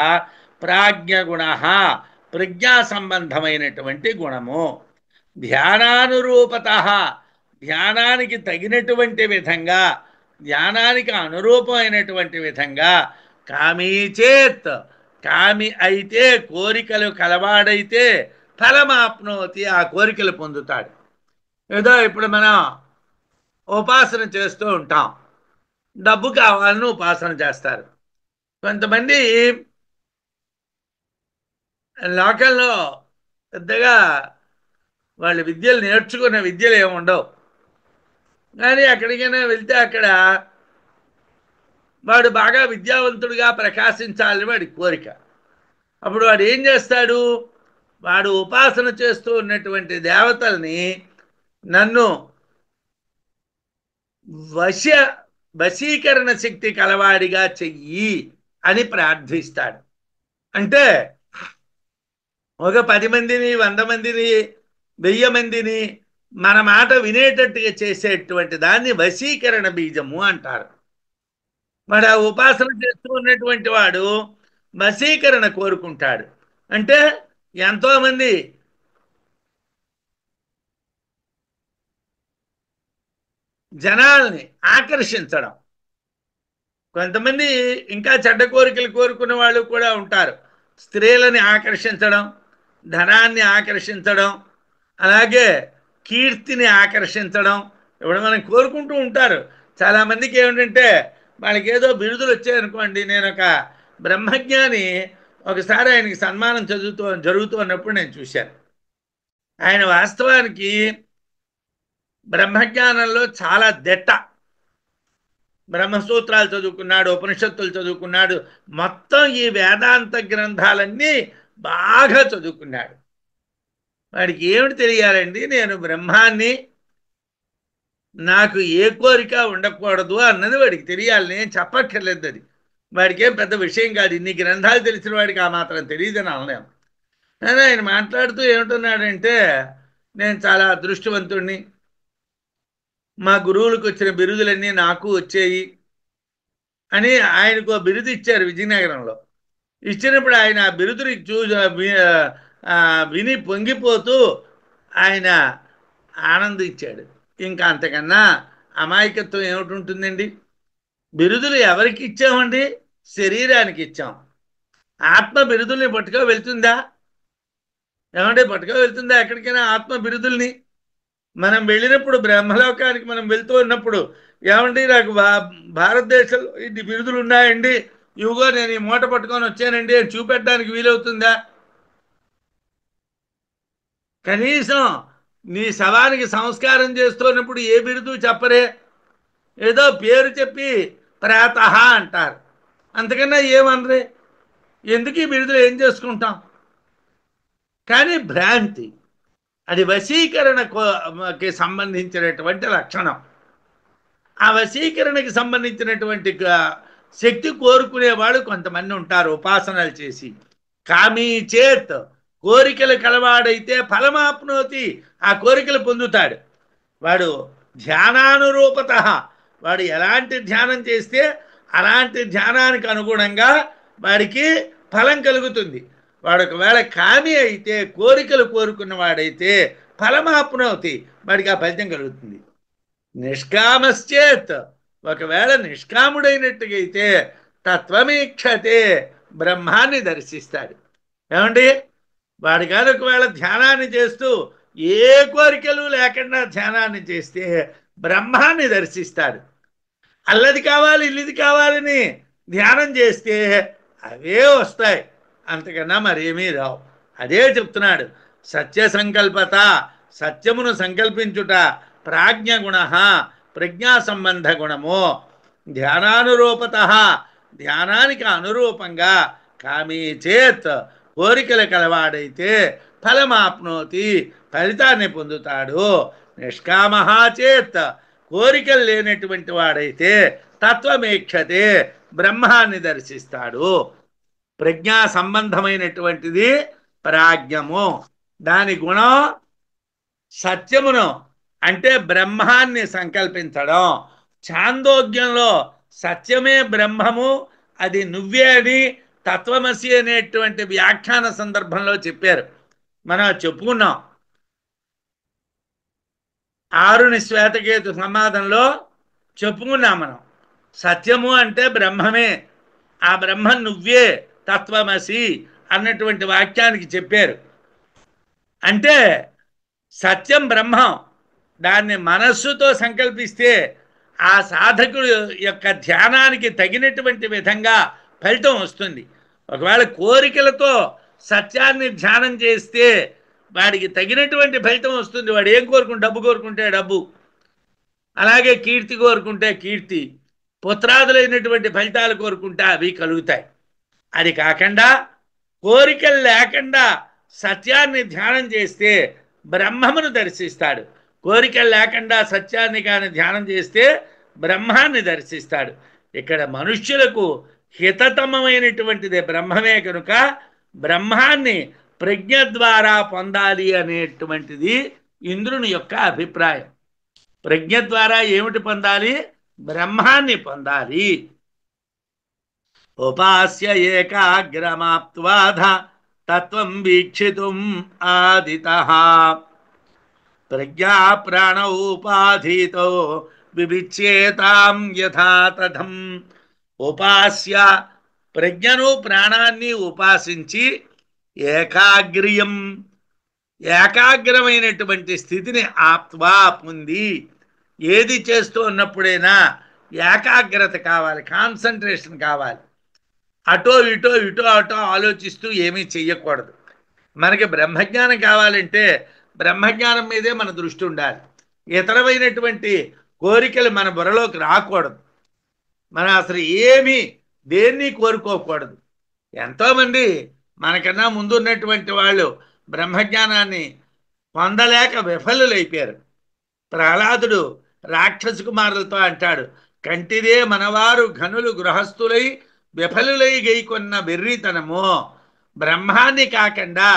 ప్రాజ్ఞగుణ, ప్రజ్ఞా సంబంధమైనటువంటి గుణము. ధ్యానానురూపత, ధ్యానానికి తగినటువంటి విధంగా, ధ్యానానికి అనురూపమైనటువంటి విధంగా. కామీచేత్, కామి అయితే, కోరికలు కలవాడైతే ఫలమాప్నోతి, ఆ కోరికలు పొందుతాడు. ఏదో ఇప్పుడు మనం ఉపాసన చేస్తూ ఉంటాం, డబ్బు కావాలని ఉపాసన చేస్తారు. కొంతమంది లోకల్లో పెద్దగా వాళ్ళు విద్యలు నేర్చుకున్న విద్యలు ఏమి ఉండవు, కానీ ఎక్కడికైనా వెళ్తే అక్కడ వాడు బాగా విద్యావంతుడిగా ప్రకాశించాలని వాడి కోరిక. అప్పుడు వాడు ఏం చేస్తాడు? వాడు ఉపాసన చేస్తూ ఉన్నటువంటి దేవతల్ని నన్ను వశీకరణ శక్తి కలవాడిగా చెయ్యి అని ప్రార్థిస్తాడు. అంటే ఒక 10 మందిని, 100 మందిని, 1000 మందిని మన మాట వినేటట్టుగా చేసేటువంటి దాన్ని వశీకరణ బీజము అంటారు. వాడు ఆ ఉపాసన చేస్తూ ఉన్నటువంటి వాడు వశీకరణ కోరుకుంటాడు. అంటే ఎంతోమంది జనాల్ని ఆకర్షించడం. కొంతమంది ఇంకా చెడ్డ కోరికలు కోరుకునే వాళ్ళు కూడా ఉంటారు. స్త్రీలని ఆకర్షించడం, ధనాన్ని ఆకర్షించడం, అలాగే కీర్తిని ఆకర్షించడం, ఇప్పుడు మనం కోరుకుంటూ ఉంటారు. చాలామందికి ఏమిటంటే వాళ్ళకి ఏదో బిరుదులు వచ్చాయనుకోండి. నేను ఒక బ్రహ్మజ్ఞాని ఒకసారి ఆయనకి సన్మానం జరుగుతూ ఉన్నప్పుడు నేను చూశాను. ఆయన వాస్తవానికి బ్రహ్మజ్ఞానంలో చాలా దిట్ట. బ్రహ్మసూత్రాలు చదువుకున్నాడు, ఉపనిషత్తులు చదువుకున్నాడు, మొత్తం ఈ వేదాంత గ్రంథాలన్నీ బాగా చదువుకున్నాడు. వాడికి ఏమిటి తెలియాలండి? నేను బ్రహ్మాన్ని, నాకు ఏ కోరిక ఉండకూడదు అన్నది వాడికి తెలియాలి. నేను చెప్పక్కర్లేదు, అది వాడికి ఏం పెద్ద విషయం కాదు. ఇన్ని గ్రంథాలు తెలిసిన వాడికి ఆ మాత్రం తెలియదని అనలేము. కానీ ఆయన మాట్లాడుతూ ఏమిటన్నాడంటే, నేను చాలా అదృష్టవంతుడిని, మా గురువులకు వచ్చిన బిరుదులన్నీ నాకు వచ్చాయి అని ఆయనకు బిరుదు ఇచ్చారు విజయనగరంలో. ఇచ్చినప్పుడు ఆయన ఆ బిరుదుని విని పొంగిపోతూ ఆయన ఆనందించాడు. ఇంకా అంతకన్నా అమాయకత్వం ఏమిటి ఉంటుందండి? బిరుదులు ఎవరికి ఇచ్చామండి? శరీరానికి ఇచ్చాం. ఆత్మ బిరుదుల్ని పట్టుకో వెళ్తుందా? ఏమంటే పట్టుకో వెళ్తుందా ఎక్కడికైనా ఆత్మ బిరుదుల్ని? మనం వెళ్ళినప్పుడు బ్రహ్మలోకానికి మనం వెళ్తూ ఉన్నప్పుడు, ఏమండి నాకు భారతదేశంలో ఇన్ని బిరుదులు ఉన్నాయండి, ఇవిగో నేను ఈ మూట పట్టుకొని వచ్చానండి అని చూపెట్టడానికి వీలవుతుందా? కనీసం నీ శవానికి సంస్కారం చేస్తున్నప్పుడు ఏ బిరుదు చెప్పరే, ఏదో పేరు చెప్పి ప్రేత అంటారు, అంతకన్నా ఏమనరే. ఎందుకు ఈ బిరుదులు ఏం చేసుకుంటాం? కానీ భ్రాంతి, అది వశీకరణకి సంబంధించినటువంటి లక్షణం. ఆ వశీకరణకి సంబంధించినటువంటి శక్తి కోరుకునేవాడు కొంతమంది ఉంటారు ఉపాసనలు చేసి. కామీ చేత్, కోరికలు కలవాడైతే ఫలమాప్నోతి, ఆ కోరికలు పొందుతాడు. వాడు ధ్యానానురూపత, వాడు ఎలాంటి ధ్యానం చేస్తే అలాంటి ధ్యానానికి అనుగుణంగా వాడికి ఫలం కలుగుతుంది. వాడు ఒకవేళ కామి అయితే, కోరికలు కోరుకున్న వాడైతే ఫలమాప్నోతి, వాడికి ఆ ఫలితం కలుగుతుంది. నిష్కామశ్చేత్, ఒకవేళ నిష్కాముడైనట్టుగా అయితే తత్వమీక్షతే, బ్రహ్మాన్ని దర్శిస్తాడు. ఏమండి? వాడి కాదు ఒకవేళ ధ్యానాన్ని చేస్తూ ఏ కోరికలు లేకుండా ధ్యానాన్ని చేస్తే బ్రహ్మాన్ని దర్శిస్తాడు. అల్లది కావాలి, ఇల్లుది కావాలని ధ్యానం చేస్తే అవే వస్తాయి, అంతకన్నా మరేమీ రావు. అదే చెప్తున్నాడు. సత్య సంకల్పత, సత్యమును సంకల్పించుట, ప్రాజ్ఞగుణ, ప్రజ్ఞా సంబంధ గుణము. ధ్యానానురూపత, ధ్యానానికి అనురూపంగా. కామీ చేత్, కోరికలు కలవాడైతే ఫలమాప్నోతి, ఫలితాన్ని పొందుతాడు. నిష్కామ చేత్, కోరికలు లేనటువంటి వాడైతే తత్వమేక్షతే, బ్రహ్మాన్ని దర్శిస్తాడు. ప్రజ్ఞా సంబంధమైనటువంటిది ప్రాజ్ఞము. దాని గుణం సత్యమును, అంటే బ్రహ్మాన్ని సంకల్పించడం. ఛాందోగ్యంలో సత్యమే బ్రహ్మము, అది నువ్వే అని తత్వమసి అనేటువంటి వ్యాఖ్యాన సందర్భంలో చెప్పారు. మనం చెప్పుకున్నాం. ఆరుని శ్వేతకేతు సమాధంలో చెప్పుకున్నాం మనం. సత్యము అంటే బ్రహ్మమే, ఆ బ్రహ్మం నువ్వే తత్వమసి అన్నటువంటి వాక్యానికి చెప్పారు. అంటే సత్యం బ్రహ్మం, దాన్ని మనస్సుతో సంకల్పిస్తే ఆ సాధకుడు యొక్క ధ్యానానికి తగినటువంటి విధంగా ఫలితం వస్తుంది. ఒకవేళ కోరికలతో సత్యాన్ని ధ్యానం చేస్తే వాడికి తగినటువంటి ఫలితం వస్తుంది. వాడు ఏం కోరుకుంటే, డబ్బు కోరుకుంటే డబ్బు, అలాగే కీర్తి కోరుకుంటే కీర్తి, పుత్రాదులైనటువంటి ఫలితాలు కోరుకుంటే అవి కలుగుతాయి. అది కాకుండా కోరికలు లేకుండా సత్యాన్ని ధ్యానం చేస్తే బ్రహ్మమును దర్శిస్తాడు. కోరికలు లేకుండా సత్యాన్ని కానీ ధ్యానం చేస్తే బ్రహ్మాన్ని దర్శిస్తాడు. ఇక్కడ మనుష్యులకు హితతమమైనటువంటిది బ్రహ్మమే కనుక బ్రహ్మాన్ని ప్రజ్ఞ ద్వారా పొందాలి అనేటువంటిది ఇంద్రుని యొక్క అభిప్రాయం. ప్రజ్ఞ ద్వారా ఏమిటి పొందాలి? బ్రహ్మాన్ని పొందాలి. ఉపాస్య ఏకాగ్రమాప్త్వాధ తత్వం వీక్షితుం ఆదితః ప్రజ్ఞా ప్రాణ ఉపాధీతో వివిచ్యేతాం యథా తథం. ఉపాస్య, ప్రజ్ఞను ప్రాణాన్ని ఉపాసించి ఏకాగ్ర్యం, ఏకాగ్రమైనటువంటి స్థితిని ఆప్త్వా పొంది. ఏది చేస్తూ ఉన్నప్పుడైనా ఏకాగ్రత కావాలి, కాన్సన్ట్రేషన్ కావాలి. అటో ఇటో ఇటో అటో ఆలోచిస్తూ ఏమీ చెయ్యకూడదు. మనకి బ్రహ్మజ్ఞానం కావాలంటే బ్రహ్మజ్ఞానం మీదే మన దృష్టి ఉండాలి. ఇతరమైనటువంటి కోరికలు మన బుర్రలోకి రాకూడదు. మనం అసలు ఏమీ దేన్ని కోరుకోకూడదు. ఎంతోమంది మనకన్నా ముందు ఉన్నటువంటి వాళ్ళు బ్రహ్మజ్ఞానాన్ని పొందలేక విఫలులైపోయారు. ప్రహ్లాదుడు రాక్షస కుమారులతో అంటాడు, కంటిదే మనవారు ఘనులు గృహస్థులై విఫలులై గైకొన్న వెర్రితనము. బ్రహ్మాన్ని కాకుండా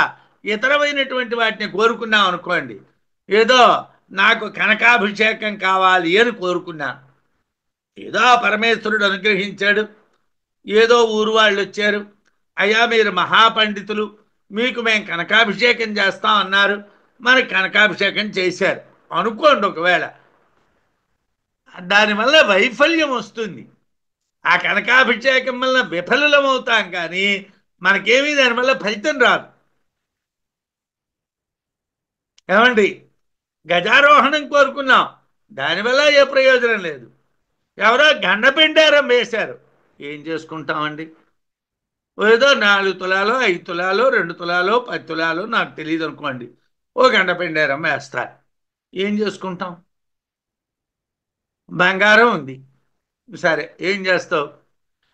ఇతరమైనటువంటి వాటిని కోరుకున్నాం అనుకోండి, ఏదో నాకు కనకాభిషేకం కావాలి అని కోరుకున్నాను, ఏదో పరమేశ్వరుడు అనుగ్రహించాడు, ఏదో ఊరు వాళ్ళు వచ్చారు, అయ్యా మీరు మహాపండితులు, మీకు మేము కనకాభిషేకం చేస్తాం అన్నారు, మనకి కనకాభిషేకం చేశారు అనుకోండి. ఒకవేళ దానివల్ల వైఫల్యం వస్తుంది, ఆ కనకాభిషేకం వల్ల విఫలం అవుతాం, కానీ మనకేమీ దానివల్ల ఫలితం రాదు. ఏమండి, గజారోహణం కోరుకున్నాం, దానివల్ల ఏ ప్రయోజనం లేదు. ఎవరో గండపెండారం వేశారు, ఏం చేసుకుంటామండి? ఏదో 4 తులాలో 5 తులాలో 2 తులాలో 10 తులాలో నాకు తెలియదు అనుకోండి, ఓ గండపెండారం వేస్తారు, ఏం చేసుకుంటాం? బంగారం ఉంది, సరే ఏం చేస్తావు?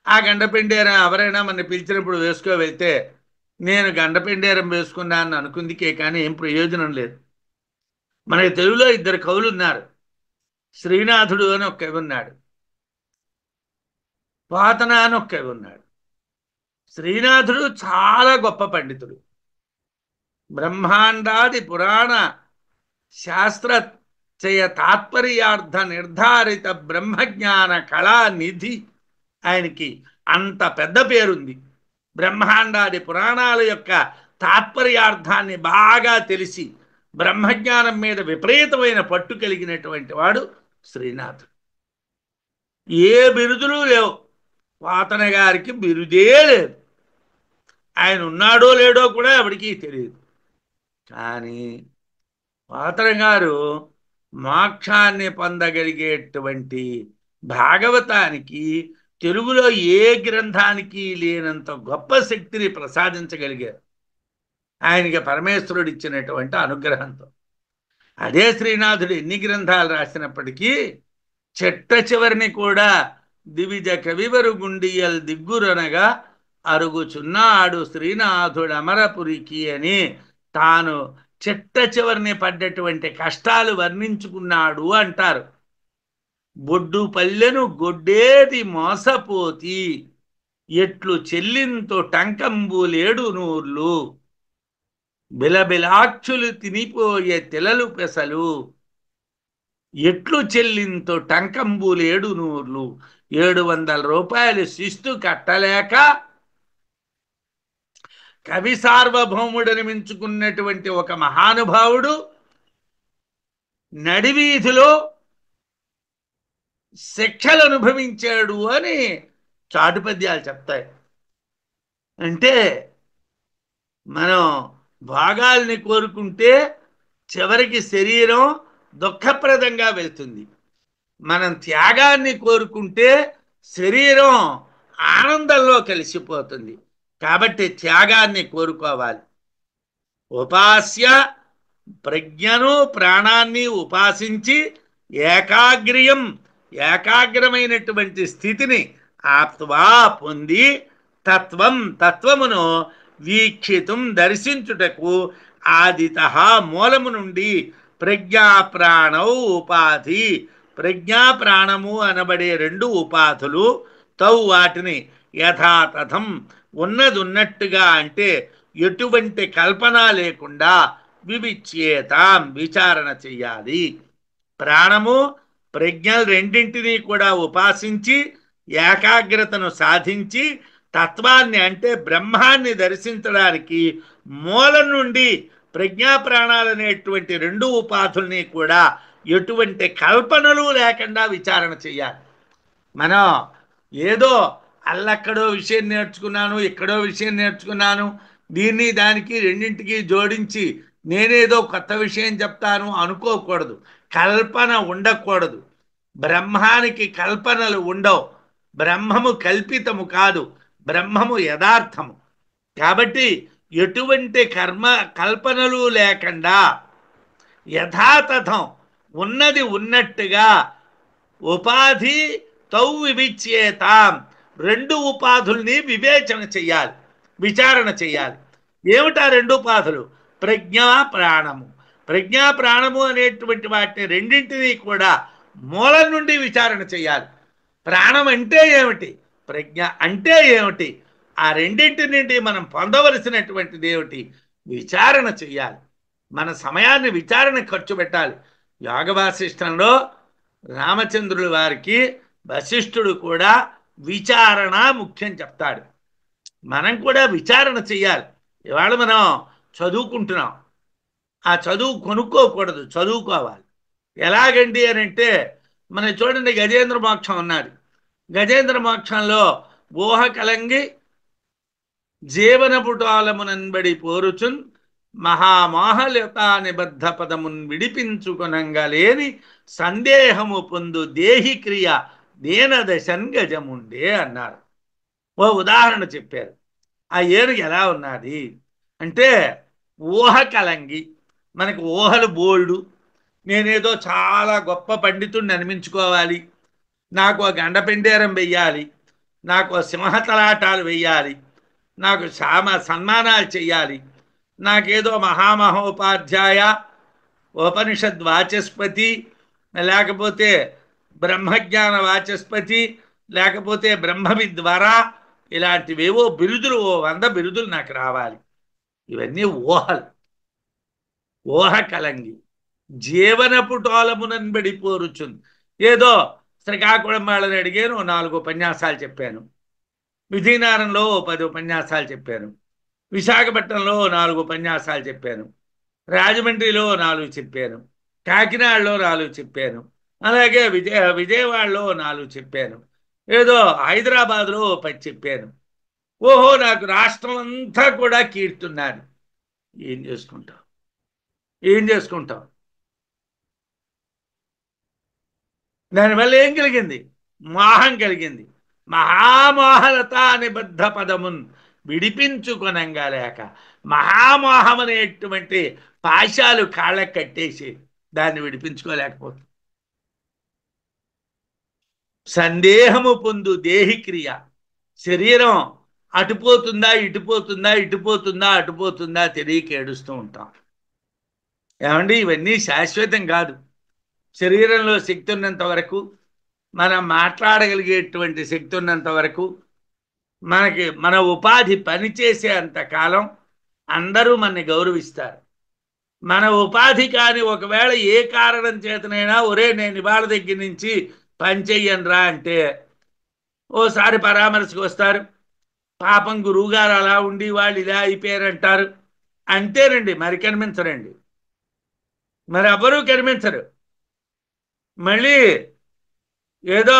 ఆ గండపెండేరం ఎవరైనా మన పిలిచినప్పుడు వేసుకో వెళ్తే నేను గండపెండేరం వేసుకున్నాను అనుకుందికే కానీ ఏం ప్రయోజనం లేదు. మనకి తెలుగులో 2 కవులు ఉన్నారు, శ్రీనాథుడు అని ఒక కవి ఉన్నాడు, పోతన అని ఒక కవి ఉన్నాడు. శ్రీనాథుడు చాలా గొప్ప పండితుడు, బ్రహ్మాండాది పురాణ శాస్త్ర చయ తాత్పర్యార్థ నిర్ధారిత బ్రహ్మజ్ఞాన కళానిధి. ఆయనకి అంత పెద్ద పేరుంది. బ్రహ్మాండాది పురాణాల యొక్క తాత్పర్యార్థాన్ని బాగా తెలిసి బ్రహ్మజ్ఞానం మీద విపరీతమైన పట్టు కలిగినటువంటి వాడు శ్రీనాథుడు. ఏ బిరుదులు లేవు, పోతన గారికి బిరుదే లేదు, ఆయన ఉన్నాడో లేడో కూడా ఎవరికీ తెలియదు. కానీ పోతన గారు మోక్షాన్ని పొందగలిగేటువంటి భాగవతానికి తెలుగులో ఏ గ్రంథానికి లేనంత గొప్ప శక్తిని ప్రసాదించగలిగారు ఆయనకి పరమేశ్వరుడు ఇచ్చినటువంటి అనుగ్రహంతో. అదే శ్రీనాథుడు ఎన్ని గ్రంథాలు రాసినప్పటికీ చిట్ట చివరిని కూడా దివిజ కవివరు గుండియల్ దిగ్గురనగా అరుగుచున్నాడు శ్రీనాథుడు అమరపురికి అని తాను చిట్ట చివరిని పడ్డటువంటి కష్టాలు వర్ణించుకున్నాడు అంటారు. బొడ్డు పల్లెను గొడ్డేది మోసపోతి ఎట్లు చెల్లింతో టంకంబులేడు నూర్లు బిలబిలాక్షులు తినిపోయే తెలలు పెసలు ఎట్లు చెల్లింతో టంకంబులేడు నూర్లు 700 రూపాయలు శిస్తు కట్టలేక కవి సార్వభౌముడని మించుకున్నటువంటి ఒక మహానుభావుడు నడివీధిలో శిక్షలు అనుభవించాడు అని చాటుపద్యాలు చెప్తాయి. అంటే మనం భాగాల్ని కోరుకుంటే చివరికి శరీరం దుఃఖప్రదంగా వెళ్తుంది. మనం త్యాగాన్ని కోరుకుంటే శరీరం ఆనందంలో కలిసిపోతుంది. కాబట్టి త్యాగాన్ని కోరుకోవాలి. ఉపాస్య ప్రజ్ఞను ప్రాణాన్ని ఉపాసించి ఏకాగ్రమైనటువంటి స్థితిని ఆప్త్వా పొంది తత్వమును వీక్షితం దర్శించుటకు ఆదిత మూలము నుండి ప్రజ్ఞాప్రాణౌ ఉపాధి ప్రజ్ఞాప్రాణము అనబడే 2 ఉపాధులు తౌ వాటిని యథాతథం ఉన్నదున్నట్టుగా అంటే ఎటువంటి కల్పన లేకుండా వివిచ్యేతాం విచారణ చెయ్యాలి. ప్రాణము ప్రజ్ఞలు రెండింటినీ కూడా ఉపాసించి ఏకాగ్రతను సాధించి తత్వాన్ని అంటే బ్రహ్మాన్ని దర్శించడానికి మూలం నుండి ప్రజ్ఞాప్రాణాలనేటువంటి 2 ఉపాధుల్ని కూడా ఎటువంటి కల్పనలు లేకుండా విచారణ చెయ్యాలి. మనం ఏదో అల్లక్కడో విషయం నేర్చుకున్నాను, ఇక్కడో విషయం నేర్చుకున్నాను, దీన్ని దానికి రెండింటికి జోడించి నేనేదో కొత్త విషయం చెప్తాను అనుకోకూడదు. కల్పన ఉండకూడదు. బ్రహ్మానికి కల్పనలు ఉండవు. బ్రహ్మము కల్పితము కాదు, బ్రహ్మము యథార్థము. కాబట్టి ఎటువంటి కల్పనలు లేకుండా యథాతథం ఉన్నది ఉన్నట్టుగా ఉపాధి తౌ వివిచ్యేతాం 2 ఉపాధుల్ని వివేచన చెయ్యాలి, విచారణ చెయ్యాలి. ఏమిటా 2 ఉపాధులు? ప్రజ్ఞా ప్రాణము. ప్రజ్ఞా ప్రాణము అనేటువంటి వాటిని రెండింటినీ కూడా మూలం నుండి విచారణ చెయ్యాలి. ప్రాణం అంటే ఏమిటి, ప్రజ్ఞ అంటే ఏమిటి, ఆ రెండింటి నుండి మనం పొందవలసినటువంటిది ఏమిటి విచారణ చెయ్యాలి. మన సమయాన్ని విచారణ ఖర్చు పెట్టాలి. యోగ వాసిష్టంలో రామచంద్రుల వారికి వశిష్ఠుడు కూడా విచారణ ముఖ్యం చెప్తాడు. మనం కూడా విచారణ చెయ్యాలి. ఇవాళ మనం చదువుకుంటున్నాం, ఆ చదువు కొనుక్కోకూడదు, చదువుకోవాలి. ఎలాగండి అని అంటే మన చూడండి గజేంద్ర మోక్షం ఉన్నది. గజేంద్ర మోక్షంలో ఊహ కలంగి జీవనపుటాలమునంబడి పోరుచున్ మహామోహలతా నిబద్ధ పదమున్ విడిపించుకొనంగలేని సందేహము పొందు దేహి క్రియ దీనదశన్ గజముండే అన్నారు. ఓ ఉదాహరణ చెప్పారు. ఆ ఏనుగు ఎలా ఉన్నది అంటే ఊహ కలంగి, మనకు ఊహలు బోల్డు. నేనేదో చాలా గొప్ప పండితుడిని అనిపించుకోవాలి, నాకు గండపెండేరం వెయ్యాలి, నాకు సింహతలాటాలు వెయ్యాలి, నాకు సన్మానాలు చెయ్యాలి, నాకేదో మహామహోపాధ్యాయ ఉపనిషద్ వాచస్పతి, లేకపోతే బ్రహ్మజ్ఞాన వాచస్పతి, లేకపోతే బ్రహ్మవిద్వర, ఇలాంటివేవో బిరుదులు 100 బిరుదులు నాకు రావాలి. ఇవన్నీ ఊహలు. ఊహ కలంగి జీవనపు టోలమునన్బడి పోరుచుంది. ఏదో శ్రీకాకుళం వాళ్ళని అడిగాను, 4 ఉపన్యాసాలు చెప్పాను. విజయనగరంలో 10 ఉపన్యాసాలు చెప్పాను. విశాఖపట్నంలో 4 ఉపన్యాసాలు చెప్పాను. రాజమండ్రిలో 4 చెప్పాను. కాకినాడలో 4 చెప్పాను. అలాగే విజయవాడలో 4 చెప్పాను. ఏదో హైదరాబాద్లో 10 చెప్పాను. ఓహో, నాకు రాష్ట్రం అంతా కూడా కీర్తున్నారు. ఏం చేసుకుంటాం? దానివల్ల ఏం కలిగింది? మోహం కలిగింది. మహామోహలత నిబద్ధ పదమున్ విడిపించుకొనంగా లేక మహామోహం అనేటువంటి పాశాలు కాళ్ళకు కట్టేసి దాన్ని విడిపించుకోలేకపోతుంది. సందేహము పొందు దేహిక్రియ, శరీరం అటుపోతుందా ఇటుపోతుందా తెలియక ఏడుస్తూ ఉంటాం. ఏమండి, ఇవన్నీ శాశ్వతం కాదు. శరీరంలో శక్తి ఉన్నంత వరకు, మనం మాట్లాడగలిగేటువంటి శక్తి ఉన్నంత వరకు, మనకి మన ఉపాధి పనిచేసే అంతకాలం అందరూ మనని గౌరవిస్తారు. మన ఉపాధి కాని ఒకవేళ ఏ కారణం చేతనైనా ఒరే నేను ఇవాళ దగ్గర నుంచి పని చెయ్యనురా అంటే ఓసారి పరామర్శకు వస్తారు. పాపం గురువుగారు అలా ఉండి వాళ్ళు ఇలా అయిపోయారంటారు. అంతేనండి, మరి కనిపించరండి, మరి ఎవరూ కనిపించరు. మళ్ళీ ఏదో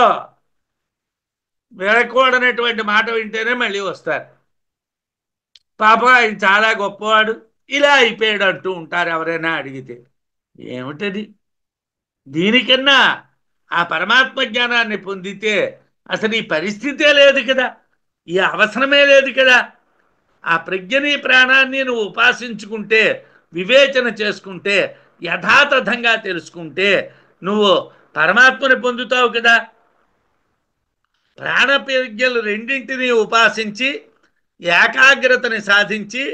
వినకూడనటువంటి మాట వింటేనే మళ్ళీ వస్తారు. పాపం ఆయన చాలా గొప్పవాడు, ఇలా అయిపోయాడు అంటూ ఉంటారు ఎవరైనా అడిగితే. ఏమిటది? దీనికన్నా ఆ పరమాత్మ జ్ఞానాన్ని పొందితే అసలు ఈ పరిస్థితే లేదు కదా, ఈ అవసరమే లేదు కదా. ఆ ప్రజ్ఞని ప్రాణాన్ని నువ్వు ఉపాసించుకుంటే, వివేచన చేసుకుంటే, యథాతథంగా తెలుసుకుంటే నువ్వు పరమాత్మని పొందుతావు కదా. ప్రాణప్రజ్ఞలు రెండింటినీ ఉపాసించి ఏకాగ్రతని సాధించి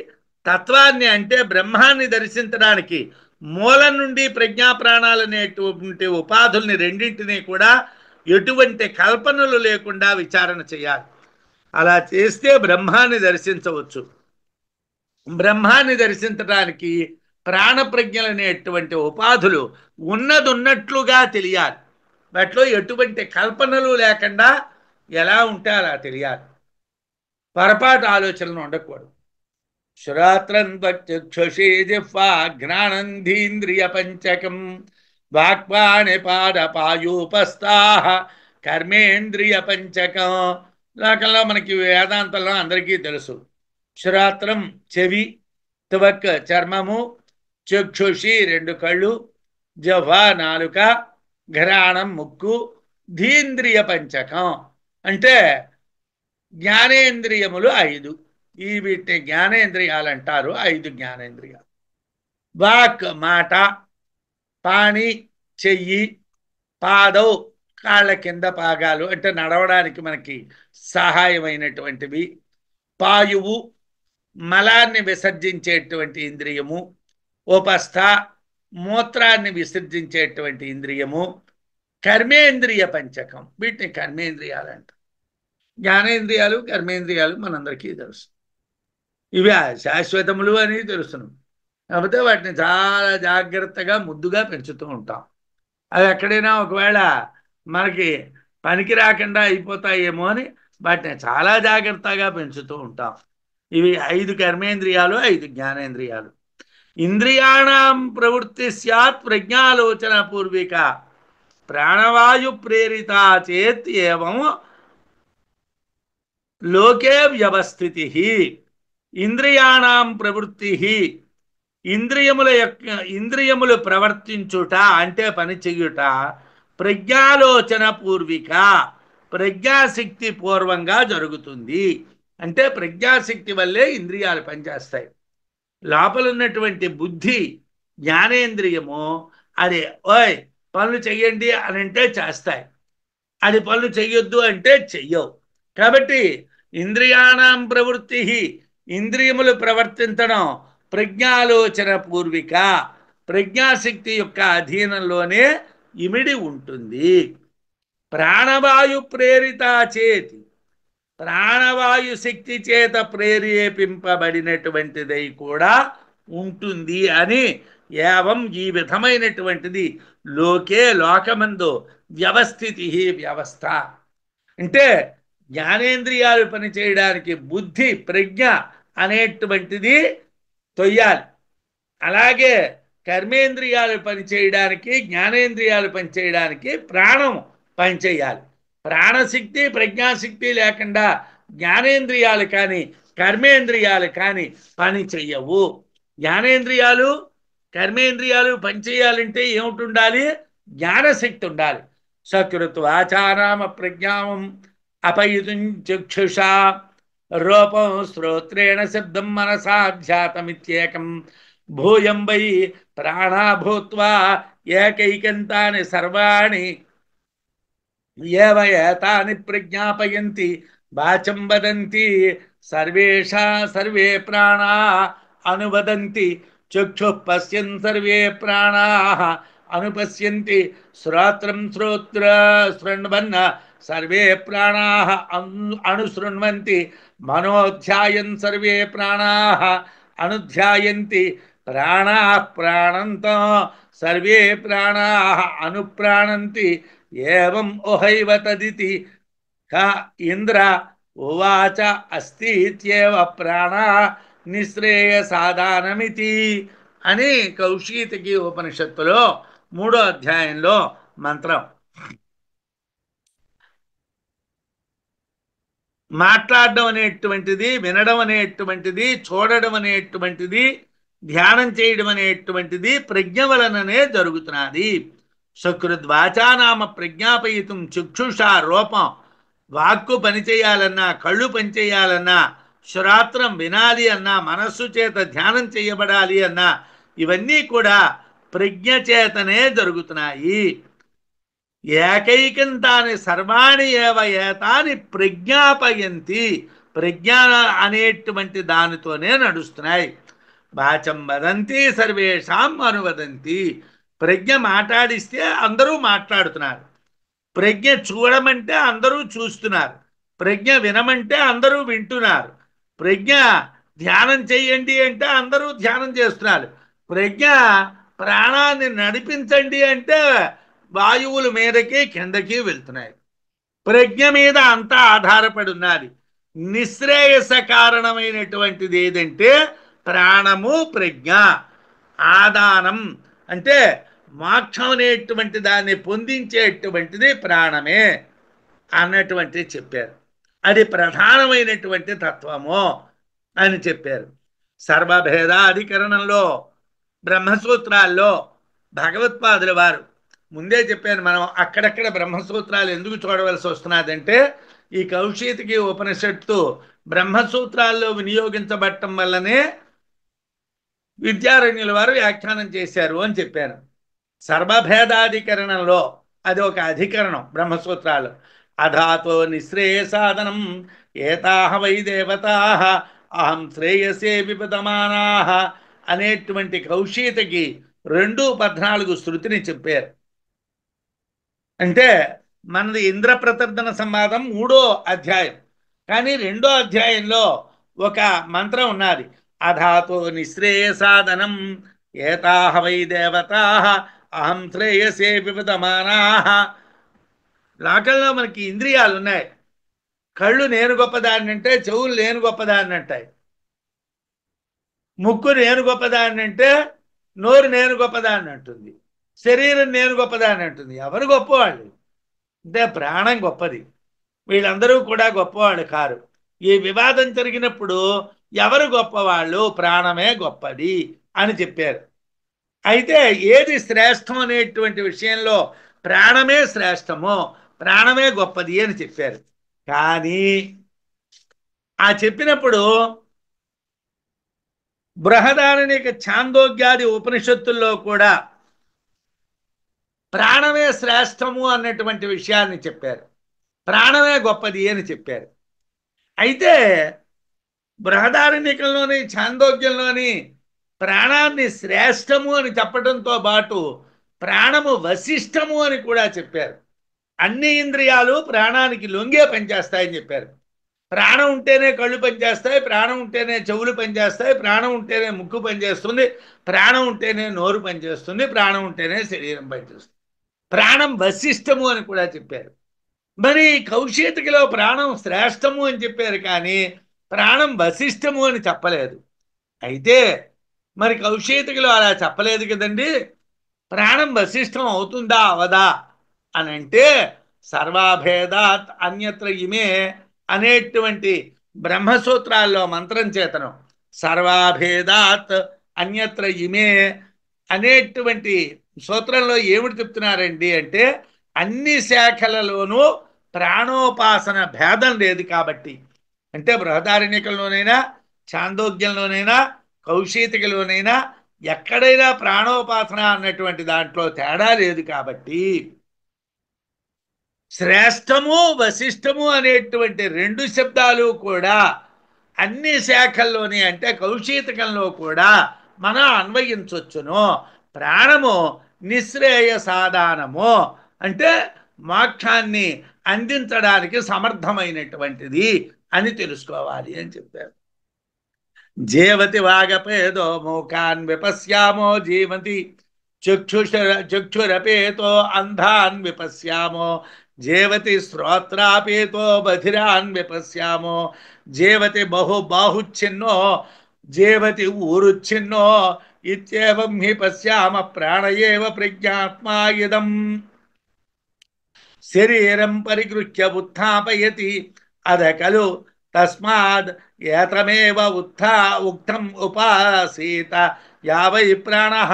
తత్వాన్ని అంటే బ్రహ్మాన్ని దర్శించడానికి మూలం నుండి ప్రజ్ఞాప్రాణాలనేటువంటి ఉపాధుల్ని రెండింటినీ కూడా ఎటువంటి కల్పనలు లేకుండా విచారణ చేయాలి. అలా చేస్తే బ్రహ్మాన్ని దర్శించవచ్చు. బ్రహ్మాన్ని దర్శించడానికి ప్రాణప్రజ్ఞలు అనేటువంటి ఉపాధులు ఉన్నదున్నట్లుగా తెలియాలి. వాటిలో ఎటువంటి కల్పనలు లేకుండా ఎలా ఉంటే అలా తెలియాలి. పొరపాటు ఆలోచనలు ఉండకూడదు. శ్రోత్రం త్వచక్షుషీ జిహ్వా ఘ్రాణంధీంద్రియ పంచకం వాక్పాణి పాదపాయూపస్థాః కర్మేంద్రియ పంచకం. లోకంలో మనకి వేదాంతంలో అందరికీ తెలుసు. శ్రోత్రం చెవి, త్వక్ చర్మము, చక్షుషి రెండు కళ్ళు, జిహ్వా నాలుక, ఘ్రాణం ముక్కు, ధీంద్రియ పంచకం అంటే జ్ఞానేంద్రియములు 5. ఈ వీటిని జ్ఞానేంద్రియాలు అంటారు. 5 జ్ఞానేంద్రియాలు. వాక్ మాట, పాణి చెయ్యి, పాదం కాళ్ళ కింద భాగాలు అంటే నడవడానికి మనకి సహాయమైనటువంటివి, పాయువు మలాన్ని విసర్జించేటువంటి ఇంద్రియము, ఉపస్థ మూత్రాన్ని విసర్జించేటువంటి ఇంద్రియము, కర్మేంద్రియ పంచకం వీటిని కర్మేంద్రియాలు అంటారు. జ్ఞానేంద్రియాలు కర్మేంద్రియాలు మనందరికీ తెలుసు. ఇవి శాశ్వతములు అని తెలుసును. కాకపోతే వాటిని చాలా జాగ్రత్తగా ముద్దుగా పెంచుతూ ఉంటాం. అవి ఎక్కడైనా ఒకవేళ మనకి పనికి రాకుండా అయిపోతాయేమో అని వాటిని చాలా జాగ్రత్తగా పెంచుతూ ఉంటాం. ఇవి 5 కర్మేంద్రియాలు, 5 జ్ఞానేంద్రియాలు. ఇంద్రియాణం ప్రవృత్తి స్యాత్ ప్రజ్ఞాలోచన పూర్విక ప్రాణవాయు ప్రేరిత చేత్ ఏవం లోకే వ్యవస్థితి. ఇంద్రియాణం ప్రవృత్తి ఇంద్రియములు ప్రవర్తించుట అంటే పని చెయ్యుట ప్రజ్ఞాలోచన పూర్విక ప్రజ్ఞాశక్తి పూర్వంగా జరుగుతుంది. అంటే ప్రజ్ఞాశక్తి వల్లే ఇంద్రియాలు పనిచేస్తాయి. లోపల ఉన్నటువంటి బుద్ధి జ్ఞానేంద్రియము అది ఓయ్ పనులు చెయ్యండి అని అంటే చేస్తాయి, అది పనులు చెయ్యొద్దు అంటే చెయ్యవు. కాబట్టి ఇంద్రియాణం ప్రవృత్తి ఇంద్రియములు ప్రవర్తించడం ప్రజ్ఞాలోచన పూర్విక ప్రజ్ఞాశక్తి యొక్క అధీనంలోనే ఇమిడి ఉంటుంది. ప్రాణవాయు ప్రేరిత చేతి ప్రాణవాయు శక్తి చేత ప్రేరేపింపబడినటువంటిదై కూడా ఉంటుంది అని ఏవం ఈ విధమైనటువంటిది లోకే లోకమందు వ్యవస్థితి వ్యవస్థ అంటే జ్ఞానేంద్రియాలు పనిచేయడానికి బుద్ధి ప్రజ్ఞ అనేటువంటిది తొయ్యాలి. అలాగే కర్మేంద్రియాలు పనిచేయడానికి జ్ఞానేంద్రియాలు పనిచేయడానికి ప్రాణం పనిచేయాలి. ప్రాణశక్తి ప్రజ్ఞాశక్తి లేకుండా జ్ఞానేంద్రియాలు కానీ కర్మేంద్రియాలు కానీ పని చెయ్యవు. జ్ఞానేంద్రియాలు కర్మేంద్రియాలు పనిచేయాలంటే ఏమిటి ఉండాలి? జ్ఞానశక్తి ఉండాలి. సకృత్వాచారామ ప్రజ్ఞానం అపయుతుం చక్షుషా రూపం శ్రోత్రేణ శబ్దం మనసాధ్యాతమిత్యేకం భూయం వై ప్రాణా భూత్వా ఏకైకంతాని సర్వాణి ఏవ ఏతాని ప్రజ్ఞాపయంతి వాచం వదంతి సర్వే ప్రాణా అనువదంతి చక్షుః పశ్యన్ సర్వే ప్రాణా అనుపశ్యంతి శ్రోత్రం శ్రోత్ర శృణ్వన్న సర్వే ప్రాణాః అనుశృణ్వంతి మనోధ్యాయన్ సర్వే ప్రాణాః అనుధ్యాయంతి ప్రాణాః ప్రాణంతం సర్వే ప్రాణాః అనుప్రాణంతి ఏవం ఉహైవ తదితి క ఇంద్ర ఉవాచ అస్తిత్యేవ ప్రాణ నిశ్రేయసాధానమితి అని కౌశీతకి ఉపనిషత్తులో 3వ అధ్యాయంలో మంత్రం. మాట్లాడడం అనేటువంటిది, వినడం అనేటువంటిది, చూడడం అనేటువంటిది, ధ్యానం చేయడం అనేటువంటిది ప్రజ్ఞ వలననే జరుగుతున్నది. సకృద్వాచానామ ప్రజ్ఞాపయితం చక్షుషా రూపం. వాక్కు పనిచేయాలన్నా, కళ్ళు పనిచేయాలన్నా, శ్రోత్రం వినాలి అన్నా, మనస్సు చేత ధ్యానం చేయబడాలి అన్నా, ఇవన్నీ కూడా ప్రజ్ఞ చేతనే జరుగుతున్నాయి. ఏకైకం తాని సర్వాణి ఏవ ఏతాని ప్రజ్ఞాపయంతి. ప్రజ్ఞ అనేటువంటి దానితోనే నడుస్తున్నాయి. వాచం వదంతి సర్వేషాం అనువదంతి. ప్రజ్ఞ మాట్లాడిస్తే అందరూ మాట్లాడుతున్నారు. ప్రజ్ఞ చూడమంటే అందరూ చూస్తున్నారు. ప్రజ్ఞ వినమంటే అందరూ వింటున్నారు. ప్రజ్ఞ ధ్యానం చేయండి అంటే అందరూ ధ్యానం చేస్తున్నారు. ప్రజ్ఞ ప్రాణాన్ని నడిపించండి అంటే వాయువుల మీదకి కిందకి వెళ్తున్నాయి. ప్రజ్ఞ మీద అంతా ఆధారపడి ఉన్నది. నిశ్రేయస కారణమైనటువంటిది ఏదంటే ప్రాణము, ప్రజ్ఞ. ఆదానం అంటే మోక్షం అనేటువంటి దాన్ని పొందించేటువంటిది ప్రాణమే అన్నటువంటి చెప్పారు. అది ప్రధానమైనటువంటి తత్వము అని చెప్పారు. సర్వభేదాధికరణంలో బ్రహ్మసూత్రాల్లో భగవత్పాదుల వారు ముందే చెప్పాను. మనం అక్కడక్కడ బ్రహ్మసూత్రాలు ఎందుకు చూడవలసి వస్తున్నదంటే ఈ కౌశీతకి ఉపనిషత్తు బ్రహ్మసూత్రాల్లో వినియోగించబడటం వల్లనే విద్యారణ్యుల వారు వ్యాఖ్యానం చేశారు అని చెప్పాను. సర్వభేదాధికరణంలో అది ఒక అధికరణం బ్రహ్మసూత్రాలు. అధాతో నిశ్రేయసాధనం ఏతాహ వై దేవతాః అహం శ్రేయసే విపదమానాః అనేటువంటి కౌశీతకి 2:14 శృతిని చెప్పారు. అంటే మనది ఇంద్ర ప్రతర్దన సంవాదం 3వ అధ్యాయం, కానీ 2వ అధ్యాయంలో ఒక మంత్రం ఉన్నది. అధాతో నిశ్రేయసాధనం ఏతాహ వై దేవతాః అహం శ్రేయసే విపదమానాః. లోకంలో మనకి ఇంద్రియాలు ఉన్నాయి. కళ్ళు నేను గొప్పదాన్ని అంటే, చెవులు నేను గొప్పదాన్ని అంటాయి. ముక్కు నేను గొప్పదాన్ని అంటే, నోరు నేను గొప్పదాన్ని అంటుంది. శరీరం నేను గొప్పదాన్ని అంటుంది. ఎవరు గొప్పవాళ్ళు అంటే ప్రాణం గొప్పది. వీళ్ళందరూ కూడా గొప్పవాళ్ళు కారు. ఈ వివాదం జరిగినప్పుడు ఎవరు గొప్పవాళ్ళు? ప్రాణమే గొప్పది అని చెప్పారు. అయితే ఏది శ్రేష్టం అనేటువంటి విషయంలో ప్రాణమే శ్రేష్టము, ప్రాణమే గొప్పది అని చెప్పారు. కానీ ఆ చెప్పినప్పుడు బృహదారణ్యక ఛాందోగ్యాది ఉపనిషత్తుల్లో కూడా ప్రాణమే శ్రేష్టము అన్నటువంటి విషయాన్ని చెప్పారు. ప్రాణమే గొప్పది అని చెప్పారు. అయితే బృహదారణ్యకంలోని ఛాందోగ్యంలోని ప్రాణాన్ని శ్రేష్టము అని చెప్పడంతో పాటు ప్రాణము వశిష్టము అని కూడా చెప్పారు. అన్ని ఇంద్రియాలు ప్రాణానికి లొంగే పనిచేస్తాయని చెప్పారు. ప్రాణం ఉంటేనే కళ్ళు పనిచేస్తాయి, ప్రాణం ఉంటేనే చెవులు పనిచేస్తాయి, ప్రాణం ఉంటేనే ముక్కు పనిచేస్తుంది, ప్రాణం ఉంటేనే నోరు పనిచేస్తుంది, ప్రాణం ఉంటేనే శరీరం పనిచేస్తుంది. ప్రాణం వశిష్టము అని కూడా చెప్పారు. మరి కౌశీతకిలో ప్రాణం శ్రేష్టము అని చెప్పారు, కానీ ప్రాణం వశిష్టము అని చెప్పలేదు. అయితే మరి కౌశీతకిలో అలా చెప్పలేదు కదండి. ప్రాణం వశిష్టం అవుతుందా అవదా అని అంటే సర్వాభేదాత్ అన్యత్ర ఇమే అనేటువంటి బ్రహ్మసూత్రాల్లో మంత్రం చేతనం సర్వాభేదాత్ అన్యత్ర ఇమే అనేటువంటి సూత్రంలో ఏమిటి చెప్తున్నారండి అంటే అన్ని శాఖలలోనూ ప్రాణోపాసన భేదం లేదు కాబట్టి. అంటే బృహదారణ్యకంలోనైనా, ఛాందోగ్యంలోనైనా, కౌశీతకిలోనైనా ఎక్కడైనా ప్రాణోపాసన అన్నటువంటి దాంట్లో తేడా లేదు కాబట్టి శ్రేష్టము వశిష్టము అనేటువంటి 2 శబ్దాలు కూడా అన్ని శాఖల్లోని అంటే కౌశీతకంలో కూడా మనం అన్వయించవచ్చును. ప్రాణము నిశ్రేయ సాధనము అంటే మోక్షాన్ని అందించడానికి సమర్థమైనటువంటిది అని తెలుసుకోవాలి అని చెప్పారు. జీవతి వాగపేదో మూకాన్ విపశ్యామో జీవతి చక్షురపేతో అంధాన్ విపశ్యామో జీవతి శ్రోత్రాపేతో బధిరాన్ విపశ్యామో జీవతి బాహుచ్ఛిన్నో జీవతి ఊరుచ్ఛిన్నో ఇత్యేవం హి పశ్యామ ప్రాణయేవ ప్రజ్ఞాత్మా ఇదం శరీరం పరిగృహ్య ఉత్థాపయతి అద ఖలు తస్మాద్ ఏతమేవ ఉక్తం ఉపాసీత యావై ప్రాణః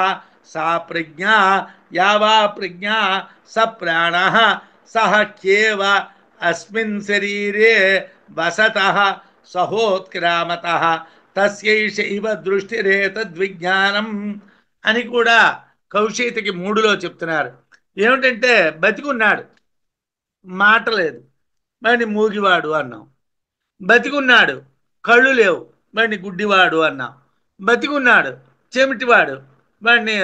సా ప్రజ్ఞా యావా ప్రజ్ఞా స ప్రాణః సహ కేవ అస్మిన్ శరీరే వసతః సహోత్క్రామతః తస్యైషైవ దృష్టిరేతద్విజ్ఞానం అని కూడా కౌశితికి 3లో చెప్తున్నారు. ఏమిటంటే బతికున్నాడు, మాట లేదు, వాడిని మూగివాడు అన్నాం. బతికున్నాడు, కళ్ళు లేవు, వాడిని గుడ్డివాడు అన్నాం. బతికున్నాడు, చెమిటివాడు, వాడిని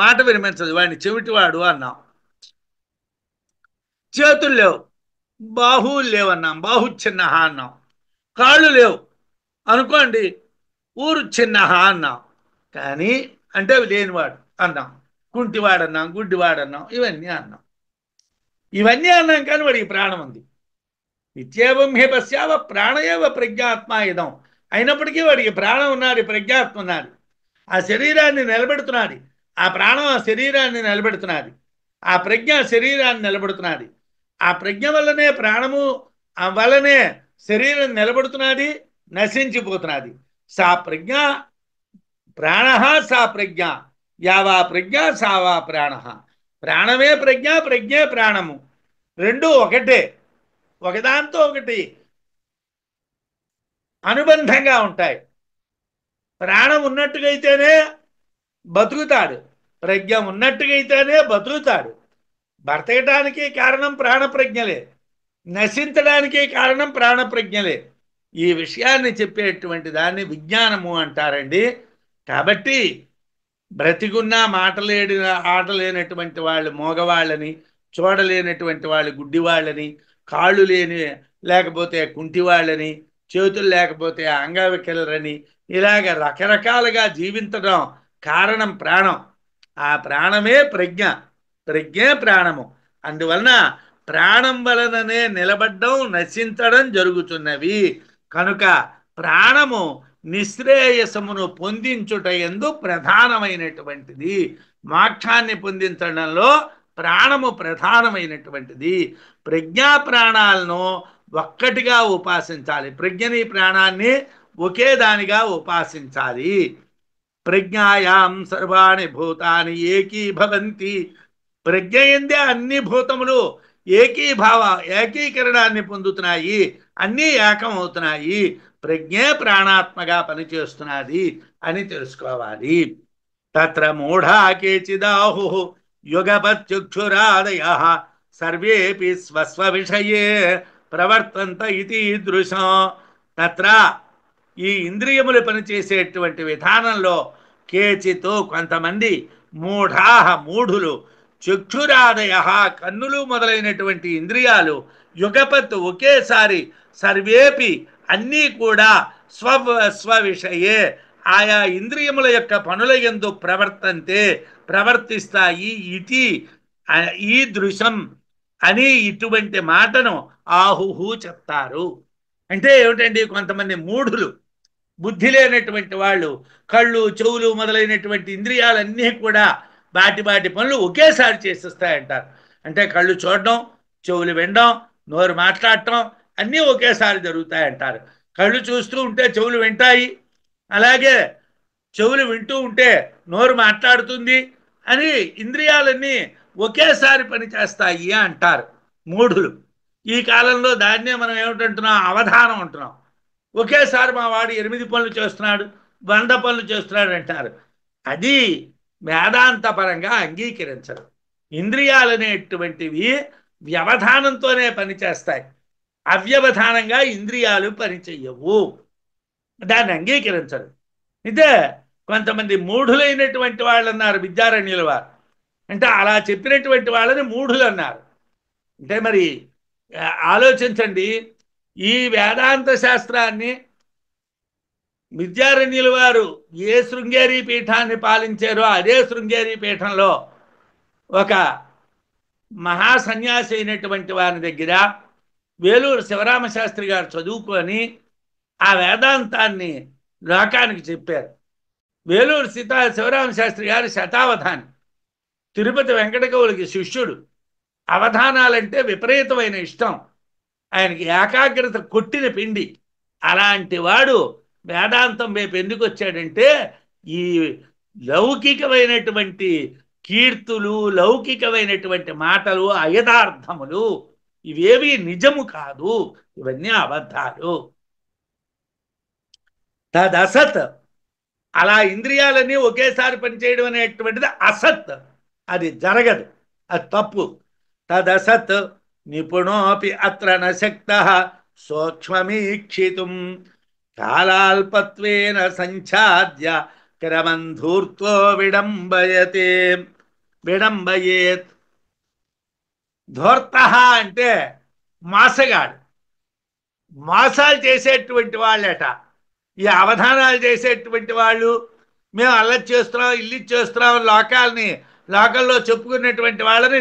మాట వినిపించదు, వాడిని చెవిటివాడు అన్నాం. చేతులు లేవు, బాహువులు లేవన్నాం, బాహుచ్ఛిన్న అన్నాం. కాళ్ళు లేవు అనుకోండి, ఊరు చిన్న అన్నాం. కానీ అంటే లేనివాడు అన్నాం, కుంటివాడు అన్నాం, గుడ్డివాడు అన్నాం, ఇవన్నీ అన్నాం. ఇవన్నీ అన్నాం కానీ వాడికి ప్రాణం ఉంది. నిత్యేవం హే పశ్యావ ప్రాణయేవ ప్రజ్ఞాత్మా ఇదం. అయినప్పటికీ వాడికి ప్రాణం ఉన్నది, ప్రజ్ఞాత్మ ఉన్నది. ఆ శరీరాన్ని నిలబెడుతున్నది, ఆ ప్రాణం ఆ శరీరాన్ని నిలబెడుతున్నది, ఆ ప్రజ్ఞ శరీరాన్ని నిలబెడుతున్నది. ఆ ప్రజ్ఞ వల్లనే ప్రాణము వల్లనే శరీరం నిలబడుతున్నది, నశించిపోతున్నది. సా ప్రజ్ఞ ప్రాణ సా ప్రజ్ఞ యావా ప్రజ్ఞ సావా ప్రాణ. ప్రాణమే ప్రజ్ఞ, ప్రజ్ఞే ప్రాణము, రెండు ఒకటే, ఒకదాంతో ఒకటి అనుబంధంగా ఉంటాయి. ప్రాణం ఉన్నట్టుగైతేనే బతుకుతాడు, ప్రజ్ఞ ఉన్నట్టుగైతేనే బతుకుతాడు. బ్రతకటానికి కారణం ప్రాణప్రజ్ఞలే, నశించడానికి కారణం ప్రాణప్రజ్ఞలే. ఈ విషయాన్ని చెప్పేటువంటి దాన్ని విజ్ఞానము అంటారండి. కాబట్టి బ్రతికున్నా ఆట లేనటువంటి వాళ్ళు మోగవాళ్ళని, చూడలేనటువంటి వాళ్ళు గుడ్డివాళ్ళని, కాళ్ళు లేకపోతే కుంటివాళ్ళని, చేతులు లేకపోతే అంగవికలరని, ఇలాగ రకరకాలుగా జీవించడం కారణం ప్రాణం. ఆ ప్రాణమే ప్రజ్ఞ, ప్రజ్ఞే ప్రాణము. అందువలన ప్రాణం వలననే నిలబడ్డం, నశించడం జరుగుతున్నవి. కనుక ప్రాణము నిశ్రేయసమును పొందించుట యందు ప్రధానమైనటువంటిది. మోక్షాన్ని పొందించడంలో ప్రాణము ప్రధానమైనటువంటిది. ప్రజ్ఞా ప్రాణాలను ఒక్కటిగా ఉపాసించాలి, ప్రజ్ఞని ప్రాణాన్ని ఒకే దానిగా ఉపాసించాలి. ప్రజ్ఞాయాం సర్వాణి భూతాని ఏకీభవంతి. ప్రజ్ఞ ఎందే అన్ని భూతములు ఏకీకరణాన్ని పొందుతున్నాయి, అన్నీ ఏకం అవుతున్నాయి. ప్రజ్ఞే ప్రాణాత్మగా పనిచేస్తున్నది అని తెలుసుకోవాలి. తత్ర మూఢా కేచిదాహు యుగపత్యుక్షురాదయ సర్వేపి స్వస్వ విషయే ప్రవర్తంత ఇది దృశం. తత్ర ఈ ఇంద్రియములు పనిచేసేటువంటి విధానంలో కేచితో కొంతమంది మూఢులు, చక్షురాదయ కన్నులు మొదలైనటువంటి ఇంద్రియాలు, యుగపత్ ఒకేసారి, సర్వేపి అన్నీ కూడా స్వవిషయే ఆయా ఇంద్రియముల యొక్క పనుల యందు ప్రవర్తిస్తాయి. ఇది ఈ దృశం అని ఇటువంటి మాటను ఆహుహు చెప్తారు. అంటే ఏమిటండి, కొంతమంది మూఢులు, బుద్ధి లేనటువంటి వాళ్ళు కళ్ళు చెవులు మొదలైనటువంటి ఇంద్రియాలన్నీ కూడా వాటి పనులు ఒకేసారి చేసేస్తాయంటారు. అంటే కళ్ళు చూడడం, చెవులు వినడం, నోరు మాట్లాడటం అన్నీ ఒకేసారి జరుగుతాయంటారు. కళ్ళు చూస్తూ ఉంటే చెవులు వింటాయి, అలాగే చెవులు వింటూ ఉంటే నోరు మాట్లాడుతుంది అని ఇంద్రియాలన్నీ ఒకేసారి పనిచేస్తాయి అంటారు మూఢులు. ఈ కాలంలో దాన్నే మనం ఏమిటంటున్నాం, అవధానం అంటున్నాం. ఒకేసారి మా వాడు 8 పనులు చేస్తున్నాడు, 100 పనులు చేస్తున్నాడు అంటారు. అది వేదాంతపరంగా అంగీకరించరు. ఇంద్రియాలనేటువంటివి వ్యవధానంతోనే పనిచేస్తాయి, అవ్యవధానంగా ఇంద్రియాలు పనిచెయ్యవు, దాన్ని అంగీకరించరు. అయితే కొంతమంది మూఢులైనటువంటి వాళ్ళు అన్నారు విద్యారణ్యుల వారు. అంటే అలా చెప్పినటువంటి వాళ్ళని మూఢులు అన్నారు. అంటే మరి ఆలోచించండి, ఈ వేదాంత శాస్త్రాన్ని విద్యారణ్యుల వారు ఏ శృంగేరి పీఠాన్ని పాలించారో అదే శృంగేరి పీఠంలో ఒక మహాసన్యాసి అయినటువంటి వారి దగ్గర వేలూరు శివరామశాస్త్రి గారు చదువుకొని ఆ వేదాంతాన్ని లోకానికి చెప్పారు. వేలూరు శివరామశాస్త్రి గారు శతావధాని, తిరుపతి వెంకటకవులకి శిష్యుడు. అవధానాలంటే విపరీతమైన ఇష్టం ఆయనకి, ఏకాగ్రత కొట్టిన పిండి. అలాంటి వాడు వేదాంతం వైపు ఎందుకు వచ్చాడంటే ఈ లౌకికమైనటువంటి కీర్తులు, లౌకికమైనటువంటి మాటలు, అయథార్థములు ఇవేవి నిజము కాదు, ఇవన్నీ అబద్ధాలు. తదసత్, అలా ఇంద్రియాలన్నీ ఒకేసారి పనిచేయడం అనేటువంటిది అసత్, అది జరగదు, అది తప్పు. తదసత్ నిపుణోపి అత్ర నశక్తః సూక్ష్మమీక్షితుం కాలాల్పత్వేన సంఛాద్య క్రమం ధూర్తో విడంబయేత్. ధూర్తః అంటే మోసగాడు, మోసాలు చేసేటువంటి వాళ్ళట. ఈ అవధానాలు చేసేటువంటి వాళ్ళు, మేము అల్లరి చేస్తున్నాం, ఇల్లు చేస్తున్నాం, లోకల్లో చెప్పుకున్నటువంటి వాళ్ళని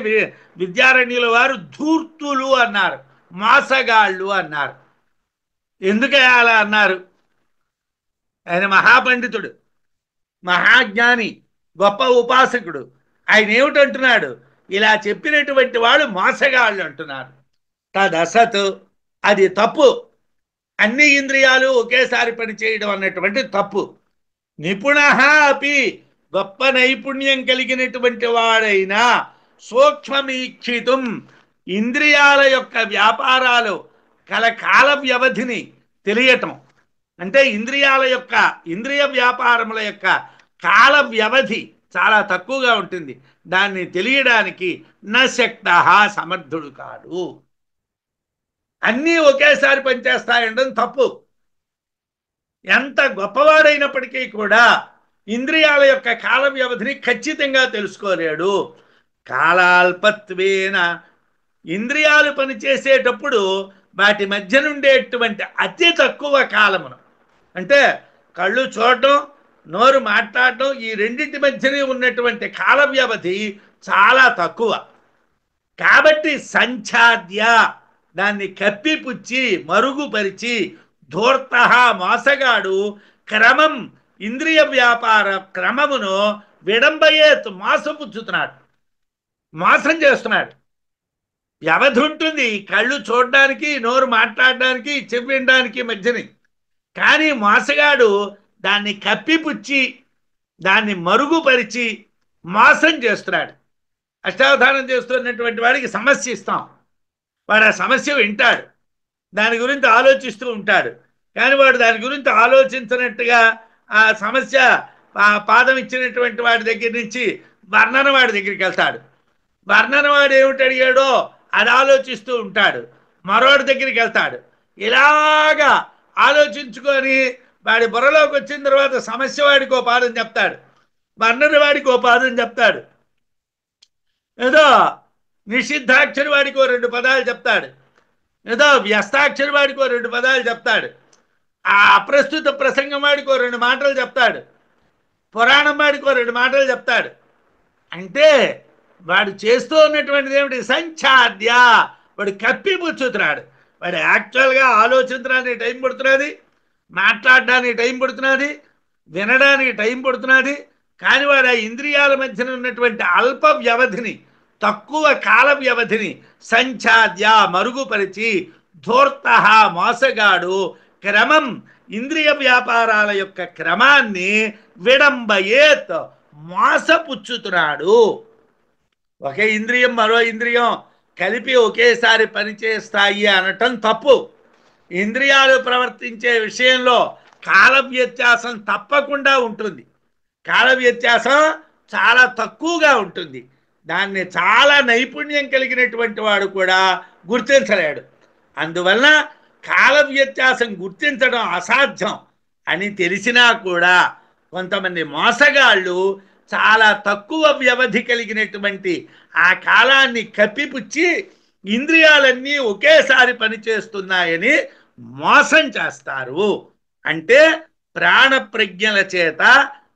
విద్యారణ్యుల వారు ధూర్తులు అన్నారు, మోసగాళ్ళు అన్నారు. ఎందుకు అలా అన్నారు? ఆయన మహాపండితుడు, మహాజ్ఞాని, గొప్ప ఉపాసకుడు. ఆయన ఏమిటంటున్నాడు? ఇలా చెప్పినటువంటి వాళ్ళు మోసగాళ్ళు అంటున్నారు. తదసత్, అది తప్పు. అన్ని ఇంద్రియాలు ఒకేసారి పనిచేయడం అన్నటువంటి తప్పు. నిపుణ అపి, గొప్ప నైపుణ్యం కలిగినటువంటి వాడైనా సూక్ష్మమీక్షితుం, ఇంద్రియాల యొక్క వ్యాపారాలు కాల వ్యవధిని తెలియటం. అంటే ఇంద్రియ వ్యాపారముల యొక్క కాల వ్యవధి చాలా తక్కువగా ఉంటుంది. దాన్ని తెలియడానికి నశక్త, సమర్థుడు కాడు. అన్నీ ఒకేసారి పనిచేస్తాయండం తప్పు. ఎంత గొప్పవాడైనప్పటికీ కూడా ఇంద్రియాల యొక్క కాల వ్యవధిని ఖచ్చితంగా తెలుసుకోలేడు. కాలాల్పత్వేన, ఇంద్రియాలు పనిచేసేటప్పుడు వాటి మధ్య నుండేటువంటి అతి తక్కువ కాలమును, అంటే కళ్ళు చూడటం, నోరు మాట్లాడటం, ఈ రెండింటి మధ్యనే ఉన్నటువంటి కాల వ్యవధి చాలా తక్కువ. కాబట్టి సంఛాద్య, దాన్ని కప్పిపుచ్చి మరుగుపరిచి, ధూర్త, మోసగాడు క్రమం, ఇంద్రియ వ్యాపార క్రమమును విడంబయేత్, మోసపుచ్చుతున్నాడు, మోసం చేస్తున్నాడు. వ్యవధి ఉంటుంది కళ్ళు చూడడానికి, నోరు మాట్లాడడానికి, చెవి వినడానికి మధ్యని. కానీ మోసగాడు దాన్ని కప్పిపుచ్చి, దాన్ని మరుగుపరిచి మోసం చేస్తున్నాడు. అష్టావధానం చేస్తున్నటువంటి వాడికి సమస్య ఇస్తాం, వాడు ఆ సమస్య వింటాడు, దాని గురించి ఆలోచిస్తూ ఉంటాడు. కానీ వాడు దాని గురించి ఆలోచించినట్టుగా ఆ సమస్య పాదం ఇచ్చినటువంటి వాడి దగ్గర నుంచి వర్ణన వాడి దగ్గరికి వెళ్తాడు. వర్ణన వాడు ఏమిటి అడిగాడో అది ఆలోచిస్తూ ఉంటాడు. మరోడి దగ్గరికి వెళ్తాడు. ఇలాగా ఆలోచించుకొని వాడి బుర్రలోకి వచ్చిన తర్వాత సమస్య వాడికి ఓ పాదం చెప్తాడు, వర్ణన వాడికి ఓ పాదం చెప్తాడు, ఏదో నిషిద్ధాక్షరి వాడికి ఓ 2 పదాలు చెప్తాడు, ఏదో వ్యస్తాక్షరి వాడికి ఓ 2 పదాలు చెప్తాడు, ఆ అప్రస్తుత ప్రసంగం వాడికి ఓ 2 మాటలు చెప్తాడు, పురాణం వాడికి ఓ 2 మాటలు చెప్తాడు. అంటే వాడు చేస్తూ ఉన్నటువంటిది ఏమిటి? సంఛాద్య, వాడు కప్పిపుచ్చుతున్నాడు. వాడు యాక్చువల్గా ఆలోచించడానికి టైం పడుతున్నది, మాట్లాడడానికి టైం పడుతున్నది, వినడానికి టైం పడుతున్నది. కానీ వాడు ఆ ఇంద్రియాల మధ్యన ఉన్నటువంటి అల్ప వ్యవధిని, తక్కువ కాల వ్యవధిని సంఛాద్య, మరుగుపరిచి, ధూర్త, మోసగాడు క్రమం, ఇంద్రియ వ్యాపారాల యొక్క క్రమాన్ని విడంబయేత్, మోసపుచ్చుతున్నాడు. ఒకే ఇంద్రియం మరో ఇంద్రియం కలిపి ఒకేసారి పనిచేస్తాయి అనటం తప్పు. ఇంద్రియాలు ప్రవర్తించే విషయంలో కాల వ్యత్యాసం తప్పకుండా ఉంటుంది. కాల వ్యత్యాసం చాలా తక్కువగా ఉంటుంది. దాన్ని చాలా నైపుణ్యం కలిగినటువంటి వాడు కూడా గుర్తించలేడు. అందువలన కాల వ్యత్యాసం గుర్తించడం అసాధ్యం అని తెలిసినా కూడా కొంతమంది మోసగాళ్ళు చాలా తక్కువ వ్యవధి కలిగినటువంటి ఆ కాలాన్ని కప్పిపుచ్చి ఇంద్రియాలన్నీ ఒకేసారి పనిచేస్తున్నాయని మోసం చేస్తారు. అంటే ప్రాణప్రజ్ఞల చేత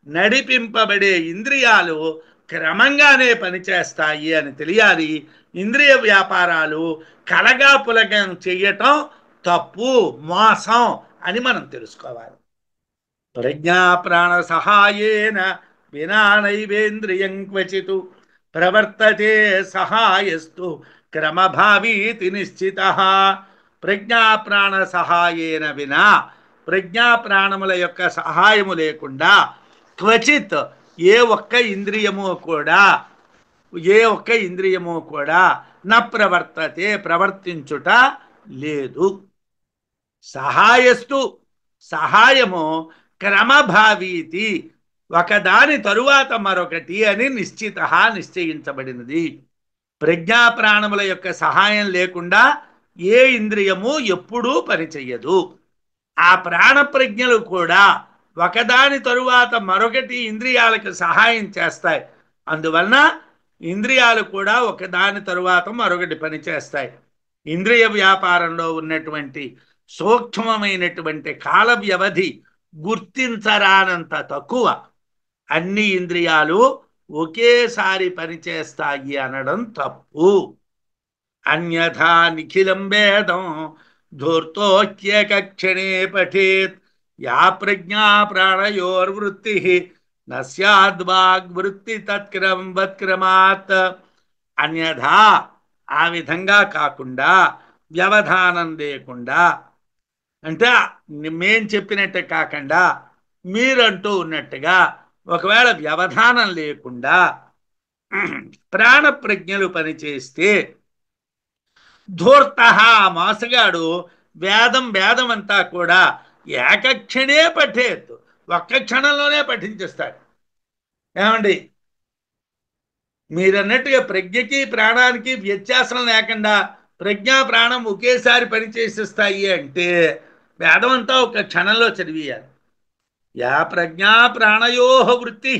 నడిపింపబడే ఇంద్రియాలు క్రమంగానే పనిచేస్తాయి అని తెలియాలి. ఇంద్రియ వ్యాపారాలు కలగా పులగం చెయ్యటం తప్పు, మోసం అని మనం తెలుసుకోవాలి. ప్రజ్ఞా ప్రాణ సహాయేన వినా నైవేంద్రియం క్వచిత్ ప్రవర్తతే సహాయస్తు క్రమభావీతి నిశ్చిత. ప్రజ్ఞా ప్రాణ సహాయేన వినా, ప్రజ్ఞా ప్రాణముల యొక్క సహాయము లేకుండా క్వచిత్ ఏ ఒక్క ఇంద్రియము కూడా న ప్రవర్తతే ప్రవర్తించుట లేదు. సహాయస్తు సహాయము క్రమభావీతి ఒకదాని తరువాత మరొకటి అని నిశ్చయించబడినది. ప్రజ్ఞా ప్రాణముల యొక్క సహాయం లేకుండా ఏ ఇంద్రియము ఎప్పుడూ పనిచెయ్యదు. ఆ ప్రాణ ప్రజ్ఞలు కూడా ఒకదాని తరువాత మరొకటి ఇంద్రియాలకు సహాయం చేస్తాయి. అందువలన ఇంద్రియాలు కూడా ఒకదాని తరువాత మరొకటి పనిచేస్తాయి. ఇంద్రియ వ్యాపారంలో ఉన్నటువంటి సూక్ష్మమైనటువంటి కాల వ్యవధి గుర్తించరానంత తక్కువ. అన్ని ఇంద్రియాలు ఒకేసారి పనిచేస్తాయి అనడం తప్పు. అన్యథా నిఖిలం వేదం ధూర్తోక్యేకక్షణే పఠేత్ యా ప్రజ్ఞా ప్రాణయోర్వృత్తి నస్యాద్వాగ్వృత్తి వత్క్రమాత్. అన్యథా ఆ విధంగా కాకుండా, వ్యవధానం లేకుండా, అంటే మేం చెప్పినట్టు కాకుండా మీరంటూ ఉన్నట్టుగా ఒకవేళ వ్యవధానం లేకుండా ప్రాణ ప్రజ్ఞలు పనిచేస్తే ధూర్త మోసగాడు వేదం అంతా కూడా ఏకక్షణే పఠేత్ ఒక్క క్షణంలోనే పఠించేస్తాడు. ఏమండి, మీరన్నట్టుగా ప్రజ్ఞకి ప్రాణానికి వ్యత్యాసం లేకుండా ప్రజ్ఞా ప్రాణం ఒకేసారి పనిచేసేస్తాయి అంటే వేదం అంతా ఒక క్షణంలో చదివేయాలి. యా ప్రజ్ఞా ప్రాణయోహ వృత్తి,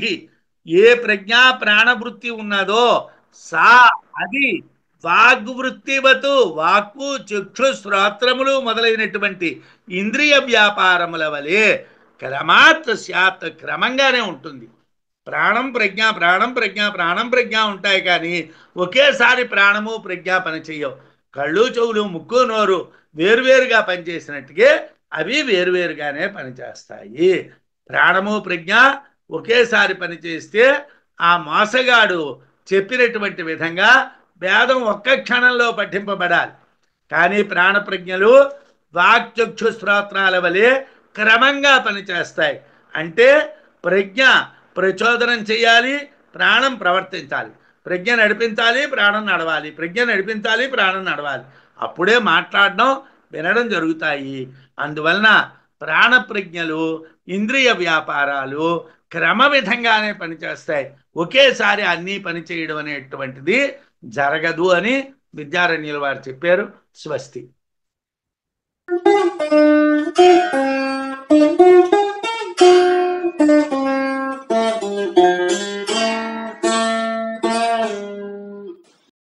ఏ ప్రజ్ఞా ప్రాణవృత్తి ఉన్నదో సా అది వాగ్వృత్తివతు, వాక్కు చక్షు శ్రోత్రములు మొదలైనటువంటి ఇంద్రియ వ్యాపారముల వలె క్రమాత్ స్యాత్ క్రమంగానే ఉంటుంది. ప్రాణం ప్రజ్ఞ, ప్రాణం ప్రజ్ఞ, ప్రాణం ప్రజ్ఞ ఉంటాయి, కానీ ఒకేసారి ప్రాణము ప్రజ్ఞ పనిచేయవు. కళ్ళు చెవులు ముక్కు నోరు వేరువేరుగా పనిచేసినట్టుగా అవి వేరువేరుగానే పనిచేస్తాయి. ప్రాణము ప్రజ్ఞ ఒకేసారి పనిచేస్తే ఆ మోసగాడు చెప్పినటువంటి విధంగా వేదం ఒక్క క్షణంలో పఠింపబడాలి. కానీ ప్రాణప్రజ్ఞలు వాక్చక్షు శ్రోత్రాల వలె క్రమంగా పనిచేస్తాయి. అంటే ప్రజ్ఞ ప్రచోదనం చేయాలి, ప్రాణం ప్రవర్తించాలి. ప్రజ్ఞ నడిపించాలి, ప్రాణం నడవాలి. ప్రజ్ఞ నడిపించాలి, ప్రాణం నడవాలి. అప్పుడే మాట్లాడడం వినడం జరుగుతాయి. అందువలన ప్రాణప్రజ్ఞలు ఇంద్రియ వ్యాపారాలు క్రమ విధంగానే పనిచేస్తాయి. ఒకేసారి అన్నీ పనిచేయడం అనేటువంటిది జరగదు అని విద్యారణ్యుల వారు చెప్పారు. స్వస్తి.